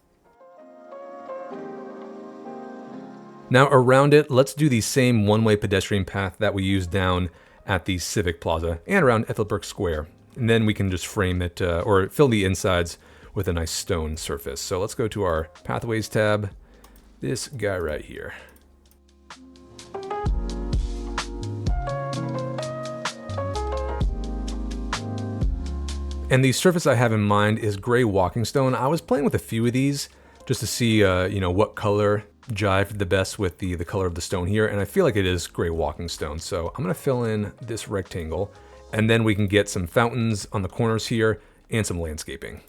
Now around it, let's do the same one-way pedestrian path that we used down at the Civic Plaza and around Ethelburg Square. And then we can just frame it or fill the insides with a nice stone surface. So let's go to our Pathways tab, this guy right here. And the surface I have in mind is gray walking stone. I was playing with a few of these just to see, what color jived the best with the color of the stone here. And I feel like it is gray walking stone. So I'm going to fill in this rectangle and then we can get some fountains on the corners here and some landscaping.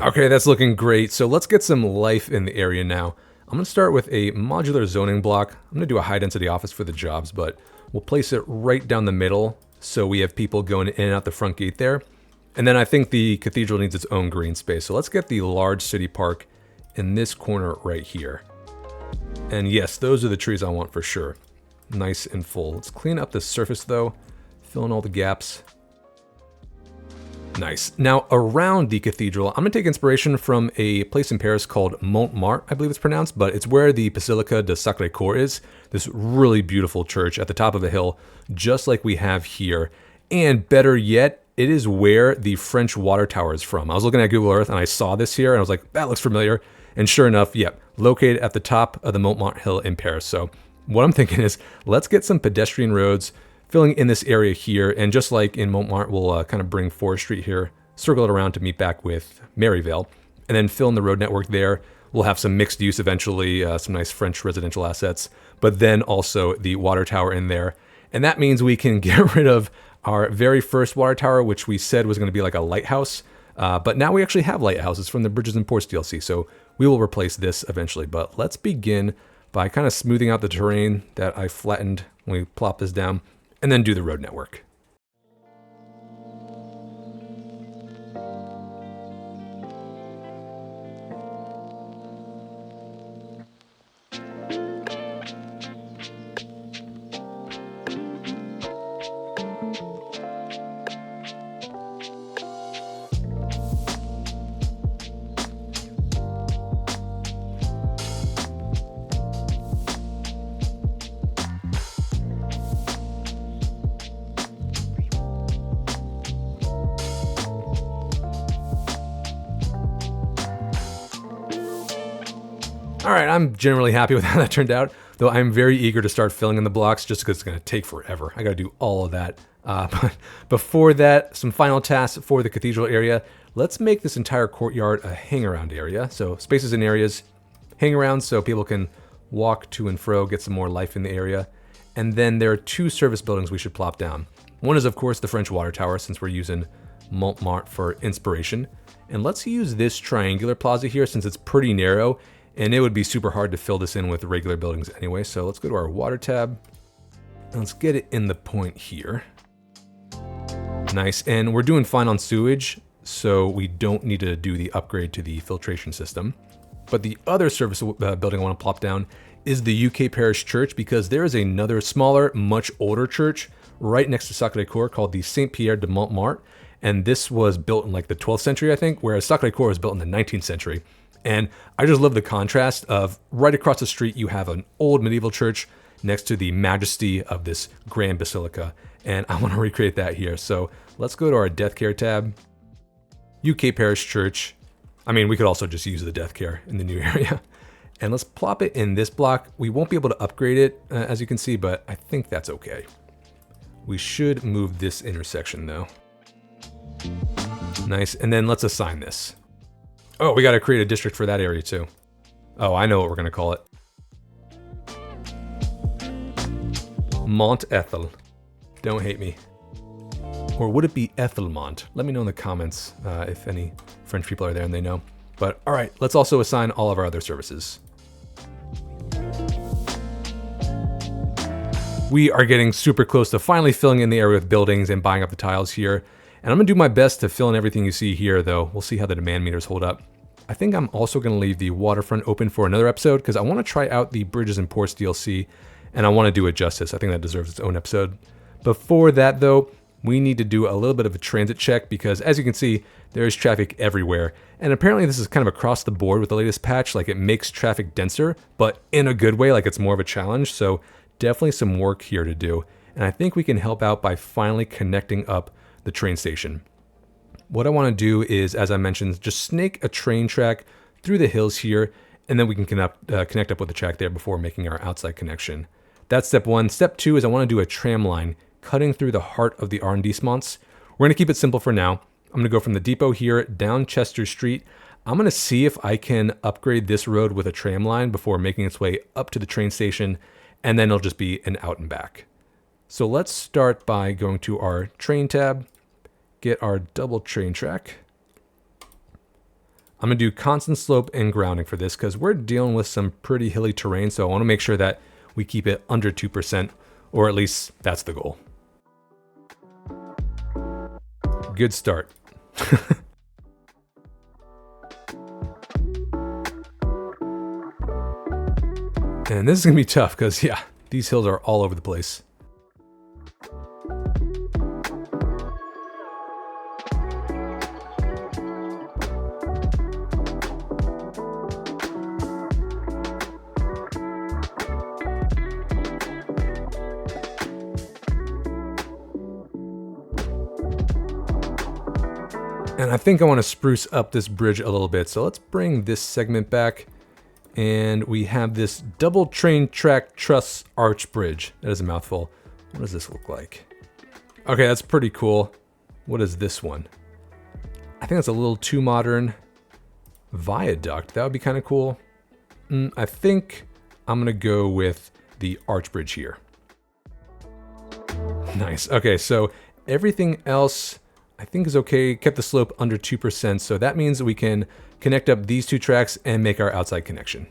Okay, that's looking great. So let's get some life in the area now. I'm going to start with a modular zoning block. I'm going to do a high density office for the jobs, but we'll place it right down the middle so we have people going in and out the front gate there. And then I think the cathedral needs its own green space. So let's get the large city park in this corner right here. And yes, those are the trees I want for sure. Nice and full. Let's clean up the surface though, fill in all the gaps. Nice. Now around the cathedral, I'm going to take inspiration from a place in Paris called Mont Ethel, I believe it's pronounced, but it's where the Basilica de Sacré-Cœur is. This really beautiful church at the top of a hill, just like we have here. And better yet, it is where the French water tower is from. I was looking at Google Earth and I saw this here and I was like, that looks familiar. And sure enough, yep, located at the top of the Mont Ethel in Paris. So what I'm thinking is let's get some pedestrian roads filling in this area here, and just like in Montmartre, we'll kind of bring Forest Street here, circle it around to meet back with Maryvale, and then fill in the road network there. We'll have some mixed use eventually, some nice French residential assets, but then also the water tower in there. And that means we can get rid of our very first water tower, which we said was going to be like a lighthouse, but now we actually have lighthouses from the Bridges and Ports DLC, so we will replace this eventually. But let's begin by kind of smoothing out the terrain that I flattened when we plop this down, and then do the road network. All right, I'm generally happy with how that turned out, though I'm very eager to start filling in the blocks just because it's going to take forever. I got to do all of that. But before that, some final tasks for the cathedral area. Let's make this entire courtyard a hang-around area. So spaces and areas, hang around so people can walk to and fro, get some more life in the area. And then there are 2 service buildings we should plop down. One is, of course, the French water tower, since we're using Montmartre for inspiration. And let's use this triangular plaza here since it's pretty narrow, and it would be super hard to fill this in with regular buildings anyway. So let's go to our water tab. And let's get it in the point here. Nice, and we're doing fine on sewage, so we don't need to do the upgrade to the filtration system. But the other service building I want to plop down is the UK Parish Church, because there is another smaller, much older church right next to Sacré-Cœur called the Saint Pierre de Montmartre. And this was built in like the 12th century, I think, whereas Sacré-Cœur was built in the 19th century. And I just love the contrast of right across the street, you have an old medieval church next to the majesty of this grand basilica. And I want to recreate that here. So let's go to our death care tab, UK Parish Church. I mean, we could also just use the death care in the new area. And let's plop it in this block. We won't be able to upgrade it, as you can see, but I think that's okay. We should move this intersection though. Nice, and then let's assign this. Oh, we gotta create a district for that area too. Oh, I know what we're gonna call it. Mont Ethel. Don't hate me. Or would it be Ethelmont? Let me know in the comments if any French people are there and they know. But all right, let's also assign all of our other services. We are getting super close to finally filling in the area with buildings and buying up the tiles here. And I'm gonna do my best to fill in everything you see here though. We'll see how the demand meters hold up. I think I'm also gonna leave the waterfront open for another episode because I wanna try out the Bridges and Ports DLC and I wanna do it justice. I think that deserves its own episode. Before that though, we need to do a little bit of a transit check because as you can see, there's traffic everywhere. And apparently this is kind of across the board with the latest patch, like it makes traffic denser, but in a good way, like it's more of a challenge. So definitely some work here to do. And I think we can help out by finally connecting up the train station. What I want to do is, as I mentioned, just snake a train track through the hills here, and then we can connect up with the track there before making our outside connection. That's step 1. Step 2 is I want to do a tram line cutting through the heart of the arrondissements. We're going to keep it simple for now. I'm going to go from the depot here down Chester Street. I'm going to see if I can upgrade this road with a tram line before making its way up to the train station, and then it'll just be an out and back. So let's start by going to our train tab, get our double train track. I'm going to do constant slope and grounding for this because we're dealing with some pretty hilly terrain, so I want to make sure that we keep it under 2%, or at least that's the goal. Good start. And this is going to be tough because, yeah, these hills are all over the place. And I think I want to spruce up this bridge a little bit. So let's bring this segment back. And we have this double train track truss arch bridge. That is a mouthful. What does this look like? Okay, that's pretty cool. What is this one? I think that's a little too modern. Viaduct, that would be kind of cool. I think I'm gonna go with the arch bridge here. Nice, okay, so everything else I think is okay. Kept the slope under 2%, so that means we can connect up these 2 tracks and make our outside connection.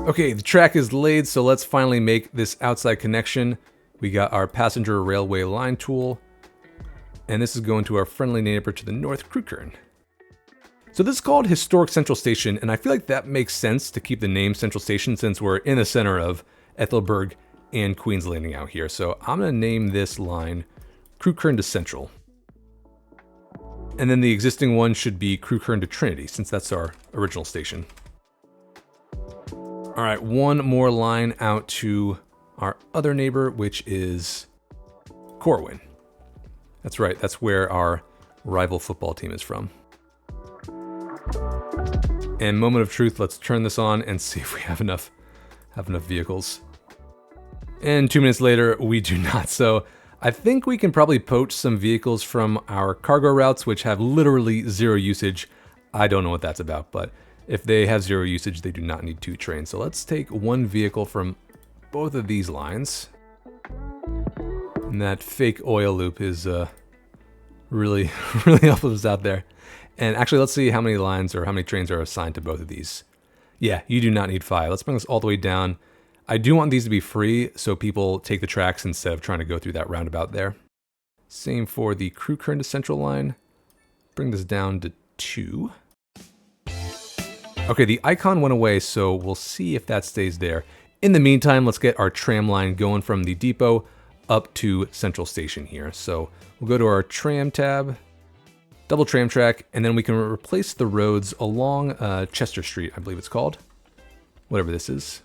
Okay, the track is laid, so let's finally make this outside connection. We got our passenger railway line tool, and this is going to our friendly neighbor to the north, Crewkern. So this is called Historic Central Station, and I feel like that makes sense to keep the name Central Station since we're in the center of Aethelburg and Queen's Landing out here. So I'm going to name this line Crewkern to Central. And then the existing one should be Crewkern to Trinity, since that's our original station. All right, one more line out to our other neighbor, which is Corwin. That's right, that's where our rival football team is from. And moment of truth, let's turn this on and see if we have enough vehicles. And 2 minutes later, we do not. So I think we can probably poach some vehicles from our cargo routes, which have literally 0 usage. I don't know what that's about, but if they have 0 usage, they do not need 2 trains. So let's take 1 vehicle from both of these lines. And that fake oil loop is really helping us out there. And actually, let's see how many lines or how many trains are assigned to both of these. Yeah, you do not need 5. Let's bring this all the way down. I do want these to be free so people take the tracks instead of trying to go through that roundabout there. Same for the crew current to central line. Bring this down to 2. Okay, the icon went away, so we'll see if that stays there. In the meantime, let's get our tram line going from the depot up to Central Station here. So we'll go to our tram tab, double tram track, and then we can replace the roads along Chester Street, I believe it's called. Whatever this is.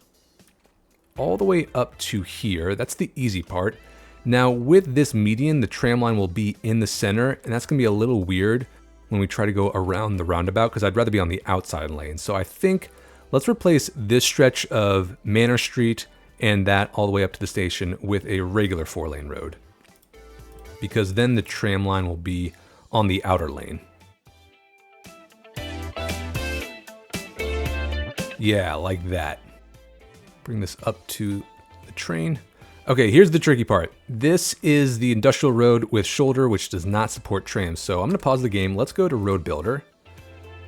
All the way up to here. That's the easy part. Now with this median, the tram line will be in the center, and that's gonna be a little weird when we try to go around the roundabout because I'd rather be on the outside lane. So I think let's replace this stretch of Manor Street and that all the way up to the station with a regular 4-lane road, because then the tram line will be on the outer lane. Yeah, like that. Bring this up to the train. Okay, here's the tricky part. This is the industrial road with shoulder, which does not support trams. So I'm gonna pause the game. Let's go to Road Builder.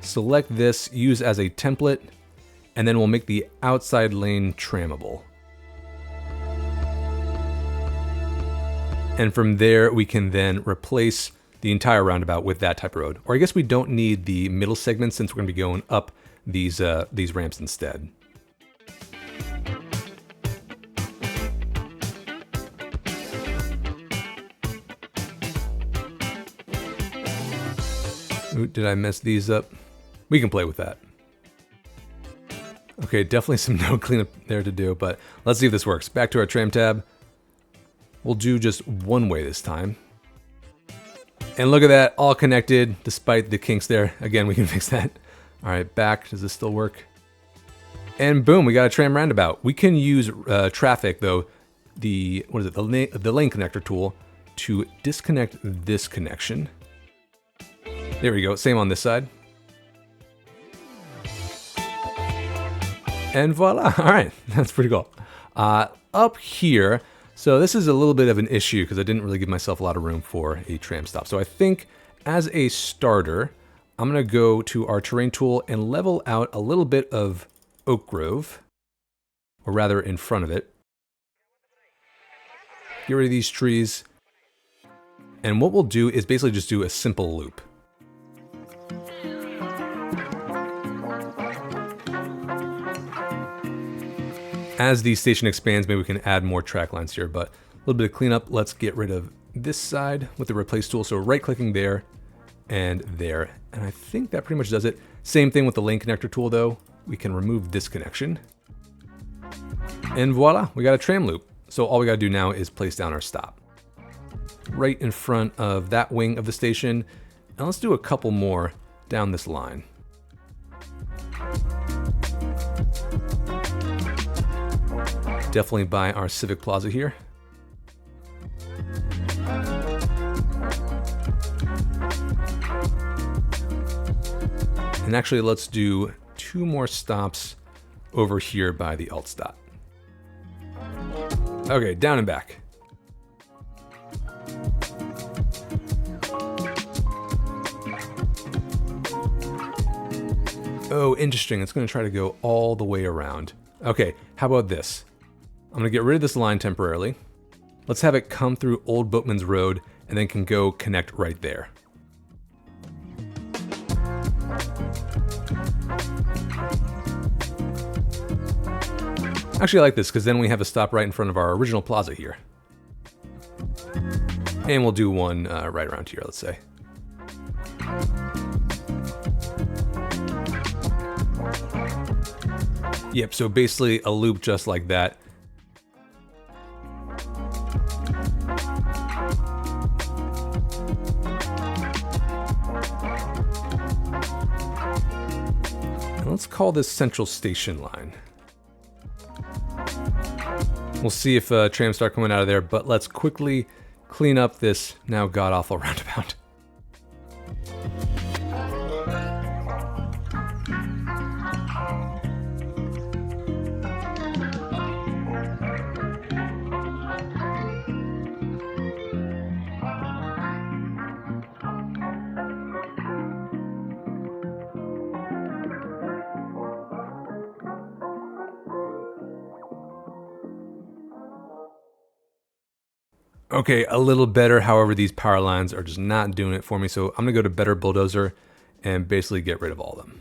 Select this, use as a template, and then we'll make the outside lane trammable. And from there, we can then replace the entire roundabout with that type of road. Or I guess we don't need the middle segment since we're gonna be going up these ramps instead. Ooh, did I mess these up? We can play with that. Okay, definitely some node cleanup there to do, but let's see if this works. Back to our tram tab. We'll do just one way this time. And look at that, all connected despite the kinks there. Again, we can fix that. All right, back. Does this still work? And boom, we got a tram roundabout. We can use traffic though, the lane connector tool to disconnect this connection. There we go, same on this side. And voila, all right, that's pretty cool. Up here, so this is a little bit of an issue because I didn't really give myself a lot of room for a tram stop. So I think as a starter, I'm gonna go to our terrain tool and level out a little bit of Oak Grove, or rather in front of it. Get rid of these trees. And what we'll do is basically just do a simple loop. As the station expands, maybe we can add more track lines here, but a little bit of cleanup. Let's get rid of this side with the replace tool. So right clicking there and there. And I think that pretty much does it. Same thing with the lane connector tool though. We can remove this connection. And voila, we got a tram loop. So all we gotta do now is place down our stop. Right in front of that wing of the station. And let's do a couple more down this line. Definitely by our Civic Plaza here. And actually, let's do 2 more stops over here by the Altstadt. Okay, down and back. Oh, interesting. It's going to try to go all the way around. Okay, how about this? I'm going to get rid of this line temporarily. Let's have it come through Old Boatman's Road and then can go connect right there. Actually, I like this because then we have a stop right in front of our original plaza here. And we'll do one right around here, let's say. Yep, so basically a loop just like that. And let's call this Central Station line. We'll see if trams start coming out of there, but let's quickly clean up this now god-awful roundabout. Okay, a little better. However, these power lines are just not doing it for me. So I'm gonna go to better bulldozer and basically get rid of all of them.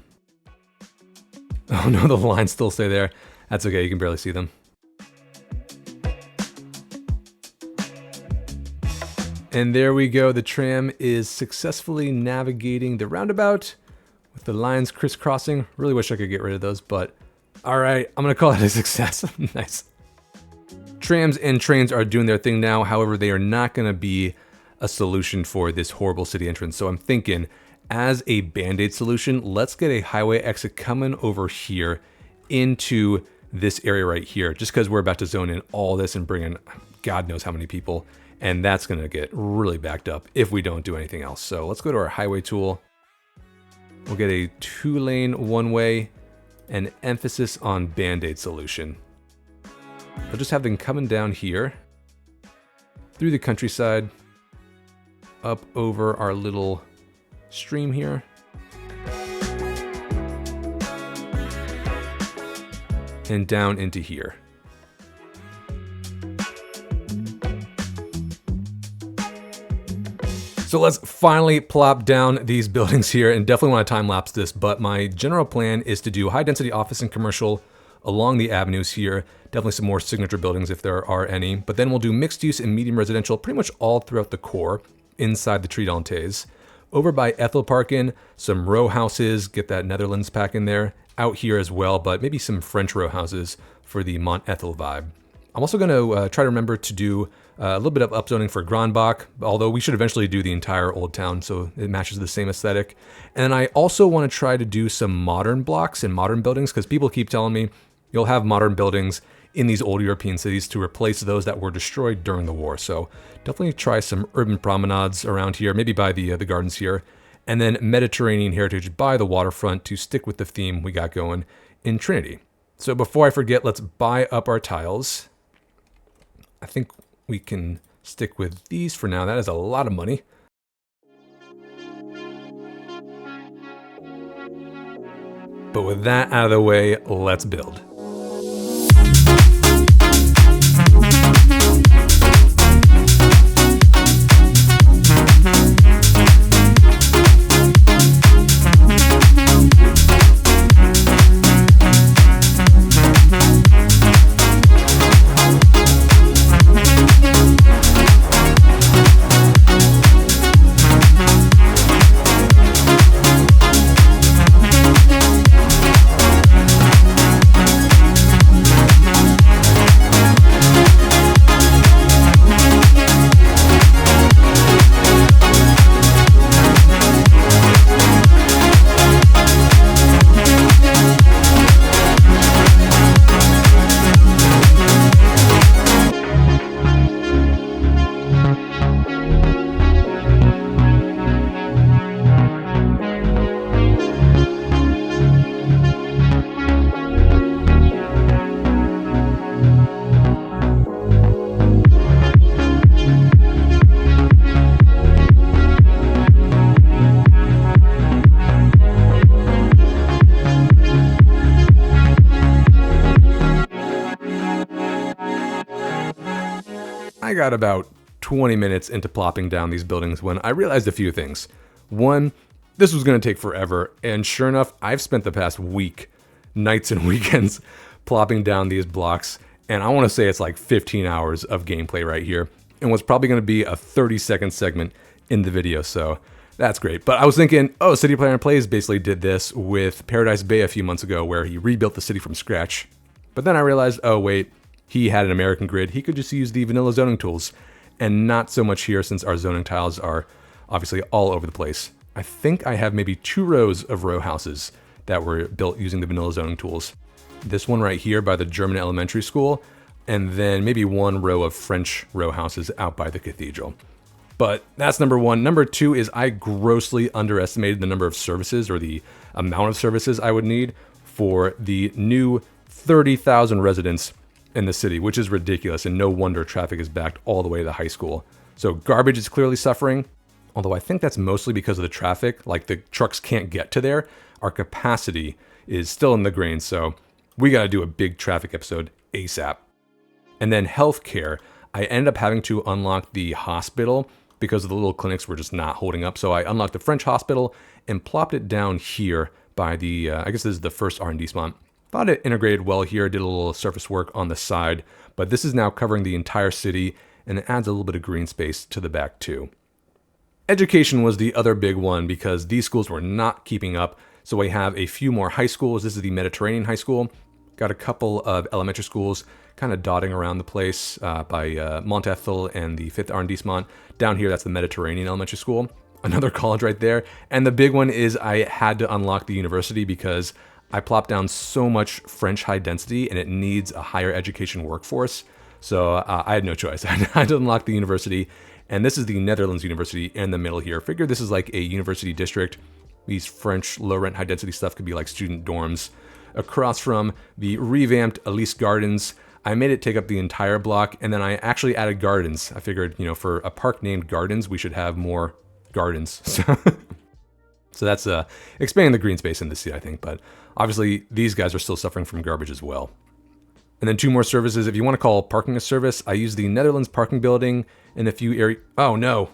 Oh no, the lines still stay there. That's okay, you can barely see them. And there we go. The tram is successfully navigating the roundabout with the lines crisscrossing. Really wish I could get rid of those, but all right, I'm gonna call it a success. Nice. Trams and trains are doing their thing now. However, they are not going to be a solution for this horrible city entrance. So I'm thinking, as a band-aid solution, let's get a highway exit coming over here into this area right here, just because we're about to zone in all this and bring in God knows how many people. And that's going to get really backed up if we don't do anything else. So let's go to our highway tool. We'll get a 2-lane one-way and emphasis on band-aid solution. We'll just have them coming down here, through the countryside, up over our little stream here. And down into here. So let's finally plop down these buildings here, and definitely want to time lapse this, but my general plan is to do high density office and commercial along the avenues here. Definitely some more signature buildings if there are any, but then we'll do mixed use and medium residential pretty much all throughout the core inside the Tridentes. Over by Ethel Parkin, some row houses, get that Netherlands pack in there. Out here as well, but maybe some French row houses for the Mont Ethel vibe. I'm also going to try to remember to do a little bit of upzoning for Grandbach, although we should eventually do the entire Old Town so it matches the same aesthetic. And I also want to try to do some modern blocks and modern buildings, because people keep telling me you'll have modern buildings in these old European cities to replace those that were destroyed during the war. So definitely try some urban promenades around here, maybe by the gardens here. And then Mediterranean heritage by the waterfront to stick with the theme we got going in Trinity. So before I forget, let's buy up our tiles. I think we can stick with these for now. That is a lot of money. But with that out of the way, let's build. I got about 20 minutes into plopping down these buildings when I realized a few things. One, this was going to take forever, and sure enough, I've spent the past week, nights and weekends, plopping down these blocks, and I want to say it's like 15 hours of gameplay right here, and what's probably going to be a 30-second segment in the video, so that's great. But I was thinking, oh, City Planner Plays basically did this with Paradise Bay a few months ago, where he rebuilt the city from scratch. But then I realized, oh wait, he had an American grid. He could just use the vanilla zoning tools, and not so much here since our zoning tiles are obviously all over the place. I think I have maybe 2 rows of row houses that were built using the vanilla zoning tools. This one right here by the German elementary school, and then maybe one row of French row houses out by the cathedral. But that's number one. Number two is I grossly underestimated the number of services or the amount of services I would need for the new 30,000 residents in the city, which is ridiculous, and no wonder traffic is backed all the way to the high school. So garbage is clearly suffering, although I think that's mostly because of the traffic. Like, the trucks can't get to there. Our capacity is still in the green, so we got to do a big traffic episode ASAP. And then healthcare, I ended up having to unlock the hospital because the little clinics were just not holding up. So I unlocked the French hospital and plopped it down here by the, I guess this is the first R&D spawn. Thought it integrated well here, did a little surface work on the side, but this is now covering the entire city, and it adds a little bit of green space to the back too. Education was the other big one because these schools were not keeping up. So we have a few more high schools. This is the Mediterranean High School. Got a couple of elementary schools kind of dotting around the place by Mont Ethel and the 5th arrondissement. Down here, that's the Mediterranean Elementary School. Another college right there. And the big one is I had to unlock the university because I plopped down so much French high density and it needs a higher education workforce. So I had no choice. I had to unlock the university. And this is the Netherlands University in the middle here. Figure this is like a university district. These French low rent, high density stuff could be like student dorms. Across from the revamped Elise Gardens, I made it take up the entire block, and then I actually added gardens. I figured, for a park named Gardens, we should have more gardens. So that's expanding the green space in the city, I think. But obviously, these guys are still suffering from garbage as well. And then two more services. If you want to call parking a service, I use the Netherlands parking building in a few areas. Oh, no.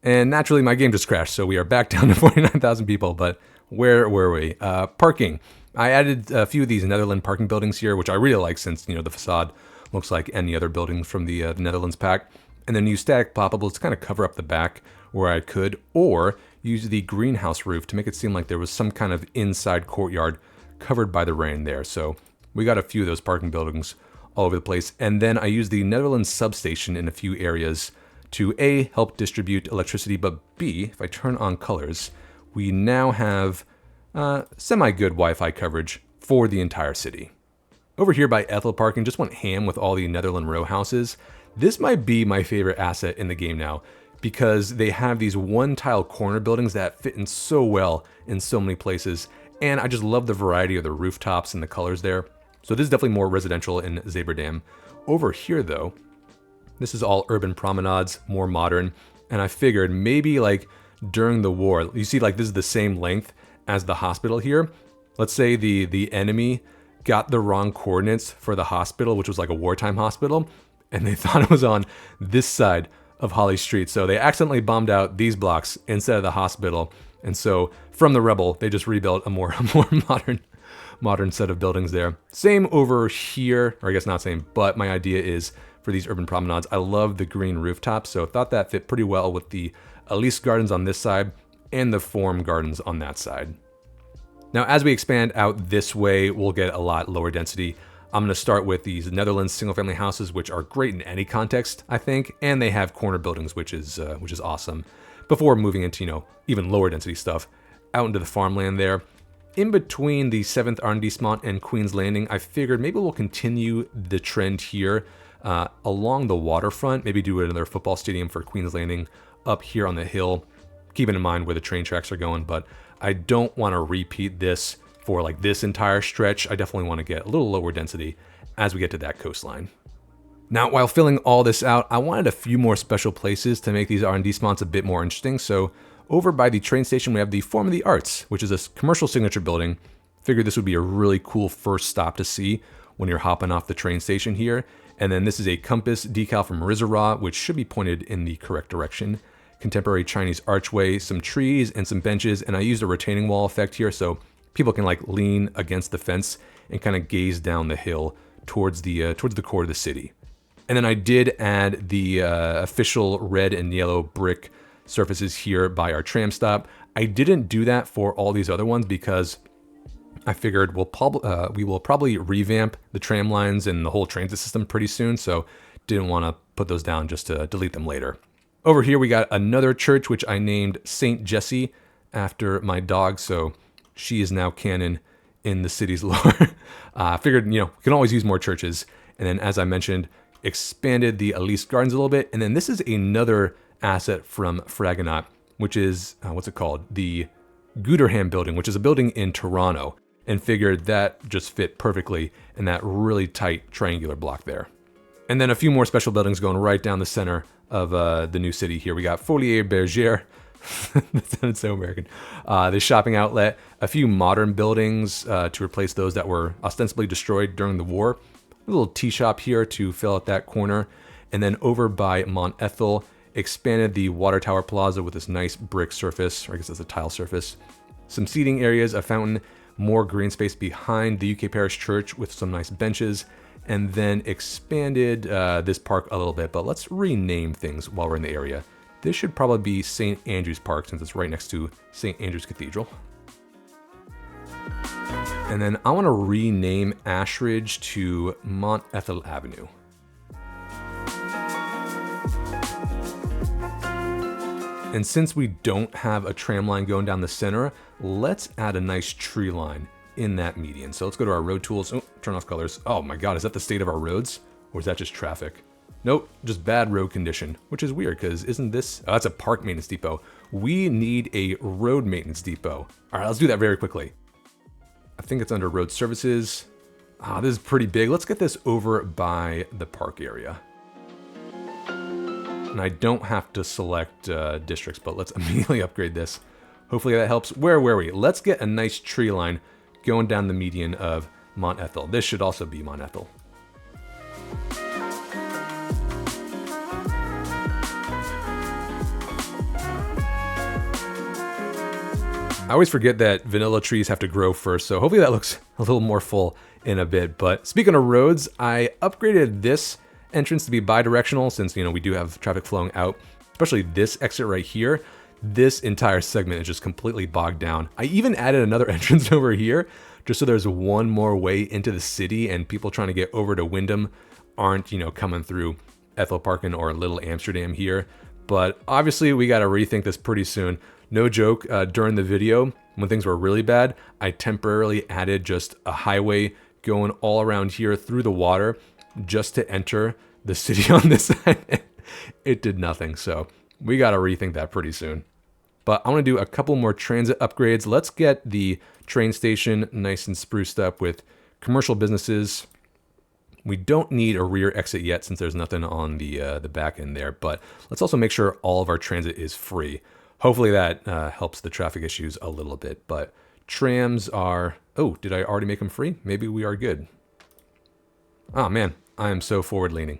And naturally, my game just crashed, so we are back down to 49,000 people. But where were we? Parking. I added a few of these Netherlands parking buildings here, which I really like since, the facade looks like any other building from the Netherlands pack. And then use static poppables to kind of cover up the back where I could, or use the greenhouse roof to make it seem like there was some kind of inside courtyard covered by the rain there. So we got a few of those parking buildings all over the place. And then I used the Netherlands substation in a few areas to A, help distribute electricity, but B, if I turn on colors, we now have semi-good Wi-Fi coverage for the entire city. Over here by Ethel Parkin, just went ham with all the Netherlands row houses. This might be my favorite asset in the game now because they have these one-tile corner buildings that fit in so well in so many places. And I just love the variety of the rooftops and the colors there. So this is definitely more residential in Zeeberdam. Over here though, this is all urban promenades, more modern. And I figured maybe like during the war, you see like this is the same length as the hospital here. Let's say the enemy got the wrong coordinates for the hospital, which was like a wartime hospital, and they thought it was on this side of Holly Street. So they accidentally bombed out these blocks instead of the hospital. And so from the rebel, they just rebuilt a more modern set of buildings there. Same over here, or I guess not same, but my idea is for these urban promenades, I love the green rooftops. So I thought that fit pretty well with the Elise Gardens on this side and the Forum Gardens on that side. Now, as we expand out this way, we'll get a lot lower density. I'm going to start with these Netherlands single-family houses, which are great in any context, I think, and they have corner buildings, which is awesome. Before moving into even lower density stuff out into the farmland there. In between the 7th arrondissement and Queen's Landing, I figured maybe we'll continue the trend here along the waterfront. Maybe do another football stadium for Queen's Landing up here on the hill. Keeping in mind where the train tracks are going, but I don't want to repeat this for like this entire stretch. I definitely want to get a little lower density as we get to that coastline. Now, while filling all this out, I wanted a few more special places to make these arrondissements a bit more interesting. So over by the train station, we have the Forum of the Arts, which is a commercial signature building. Figured this would be a really cool first stop to see when you're hopping off the train station here. And then this is a compass decal from Rizara, which should be pointed in the correct direction. Contemporary Chinese archway, some trees and some benches, and I used a retaining wall effect here so people can like lean against the fence and kind of gaze down the hill towards the core of the city. And then I did add the official red and yellow brick surfaces here by our tram stop. I didn't do that for all these other ones because I figured we will probably revamp the tram lines and the whole transit system pretty soon, so didn't want to put those down just to delete them later. Over here, we got another church, which I named St. Jessie after my dog, so she is now canon in the city's lore. Figured, we can always use more churches. And then, as I mentioned, expanded the Elise Gardens a little bit. And then this is another asset from Fragonard, which is, what's it called? The Gooderham building, which is a building in Toronto, and figured that just fit perfectly in that really tight triangular block there. And then a few more special buildings going right down the center of the new city here. We got Folies Bergère. That sounded so American. The shopping outlet, a few modern buildings to replace those that were ostensibly destroyed during the war. A little tea shop here to fill out that corner. And then over by Mont Ethel, expanded the water tower plaza with this nice brick surface, or I guess it's a tile surface. Some seating areas, a fountain, more green space behind the UK Parish Church with some nice benches. And then expanded this park a little bit, but let's rename things while we're in the area. This should probably be St. Andrew's Park since it's right next to St. Andrew's Cathedral. And then I want to rename Ashridge to Mont Ethel Avenue. And since we don't have a tram line going down the center, let's add a nice tree line in that median. So let's go to our road tools. Oh, turn off colors. Oh my God, is that the state of our roads? Or is that just traffic? Nope, just bad road condition, which is weird because isn't this, oh, that's a park maintenance depot. We need a road maintenance depot. All right, let's do that very quickly. I think it's under road services. This is pretty big. Let's get this over by the park area. And I don't have to select districts, but let's immediately upgrade this. Hopefully that helps. Where were we? Let's get a nice tree line going down the median of Mont Ethel. This should also be Mont Ethel. I always forget that vanilla trees have to grow first, so hopefully that looks a little more full in a bit. But speaking of roads, I upgraded this entrance to be bi-directional since, we do have traffic flowing out, especially this exit right here. This entire segment is just completely bogged down. I even added another entrance over here just so there's one more way into the city and people trying to get over to Wyndham aren't, coming through Ethel Parkin or Little Amsterdam here. But obviously we got to rethink this pretty soon. No joke, during the video, when things were really bad, I temporarily added just a highway going all around here through the water just to enter the city on this side. It did nothing, so we got to rethink that pretty soon. But I want to do a couple more transit upgrades. Let's get the train station nice and spruced up with commercial businesses. We don't need a rear exit yet since there's nothing on the back end there, but let's also make sure all of our transit is free. Hopefully that helps the traffic issues a little bit, but trams are, oh, did I already make them free? Maybe we are good. Oh man, I am so forward leaning.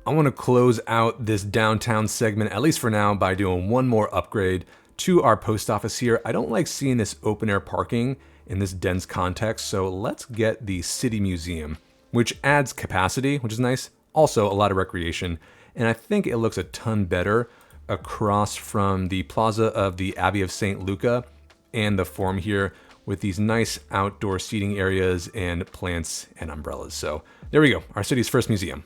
I want to close out this downtown segment, at least for now, by doing one more upgrade to our post office here. I don't like seeing this open air parking in this dense context, so let's get the City Museum, which adds capacity, which is nice. Also a lot of recreation, and I think it looks a ton better across from the plaza of the Abbey of St. Luca and the Forum here with these nice outdoor seating areas and plants and umbrellas. So there we go, our city's first museum.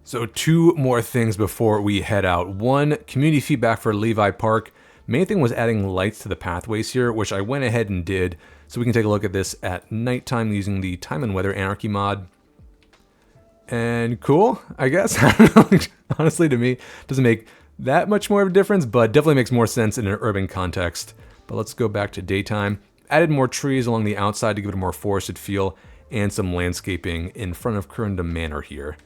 So two more things before we head out. One, community feedback for Levi Park. Main thing was adding lights to the pathways here, which I went ahead and did. So we can take a look at this at nighttime using the Time and Weather Anarchy mod. And cool, I guess. Honestly, to me, doesn't make that much more of a difference, but definitely makes more sense in an urban context. But let's go back to daytime. Added more trees along the outside to give it a more forested feel and some landscaping in front of Currendon Manor here.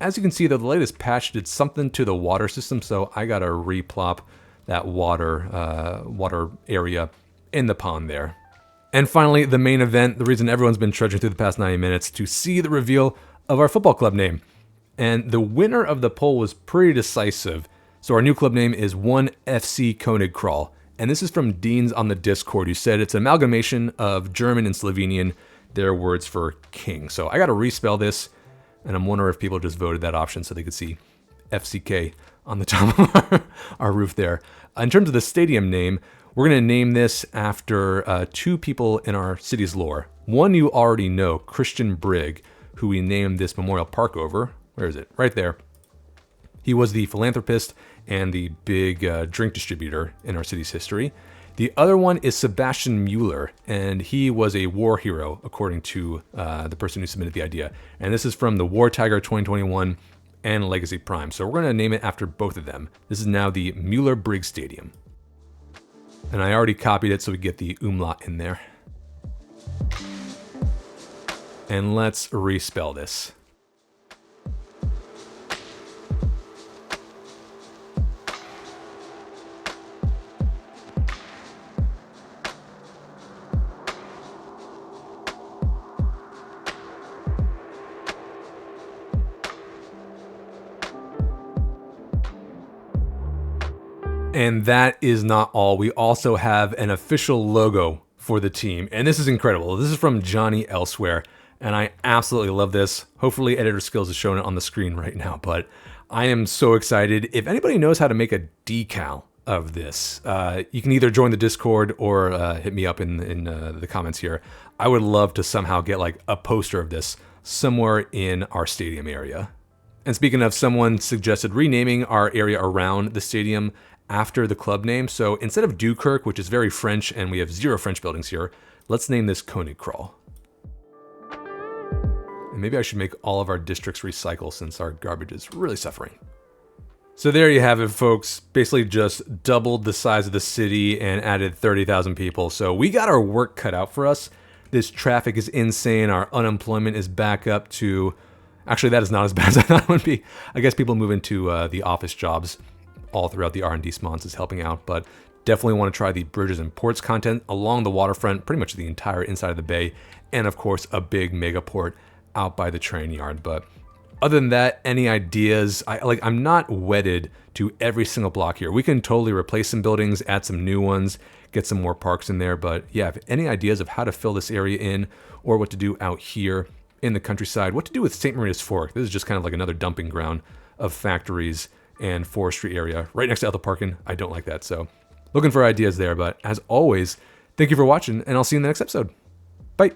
As you can see, the latest patch did something to the water system, so I gotta replop that water area in the pond there. And finally, the main event, the reason everyone's been trudging through the past 90 minutes to see the reveal of our football club name. And the winner of the poll was pretty decisive. So our new club name is 1FC Koenig Crawl. And this is from Deans on the Discord, who said it's an amalgamation of German and Slovenian, their words for king. So I got to respell this, and I'm wondering if people just voted that option so they could see FCK on the top of our roof there. In terms of the stadium name, we're going to name this after two people in our city's lore. One you already know, Christian Brigg, who we named this memorial park over. Where is it? Right there. He was the philanthropist and the big drink distributor in our city's history. The other one is Sebastian Mueller, and he was a war hero, according to the person who submitted the idea. And this is from the War Tiger 2021 and Legacy Prime. So we're going to name it after both of them. This is now the Mueller Briggs Stadium. And I already copied it so we get the umlaut in there. And let's respell this. And that is not all. We also have an official logo for the team, and this is incredible. This is from Johnny Elsewhere, and I absolutely love this. Hopefully Editor Skills is showing it on the screen right now, but I am so excited. If anybody knows how to make a decal of this, you can either join the Discord or hit me up in the comments here. I would love to somehow get like a poster of this somewhere in our stadium area. And speaking of, someone suggested renaming our area around the stadium after the club name. So instead of Dukirk, which is very French, and we have 0 French buildings here, let's name this Königkral. And maybe I should make all of our districts recycle since our garbage is really suffering. So there you have it, folks. Basically just doubled the size of the city and added 30,000 people. So we got our work cut out for us. This traffic is insane. Our unemployment is back up to... Actually, that is not as bad as I thought it would be. I guess people move into the office jobs all throughout the R&D spawns is helping out, but definitely want to try the bridges and ports content along the waterfront, pretty much the entire inside of the bay, and of course a big mega port out by the train yard. But other than that, any ideas? I'm not wedded to every single block here. We can totally replace some buildings, add some new ones, get some more parks in there. But yeah, if any ideas of how to fill this area in, or what to do out here in the countryside, what to do with St. Maria's Fork. This is just kind of like another dumping ground of factories and forestry area right next to Ethel Parkin. I don't like that. So looking for ideas there. But as always, thank you for watching, and I'll see you in the next episode. Bye.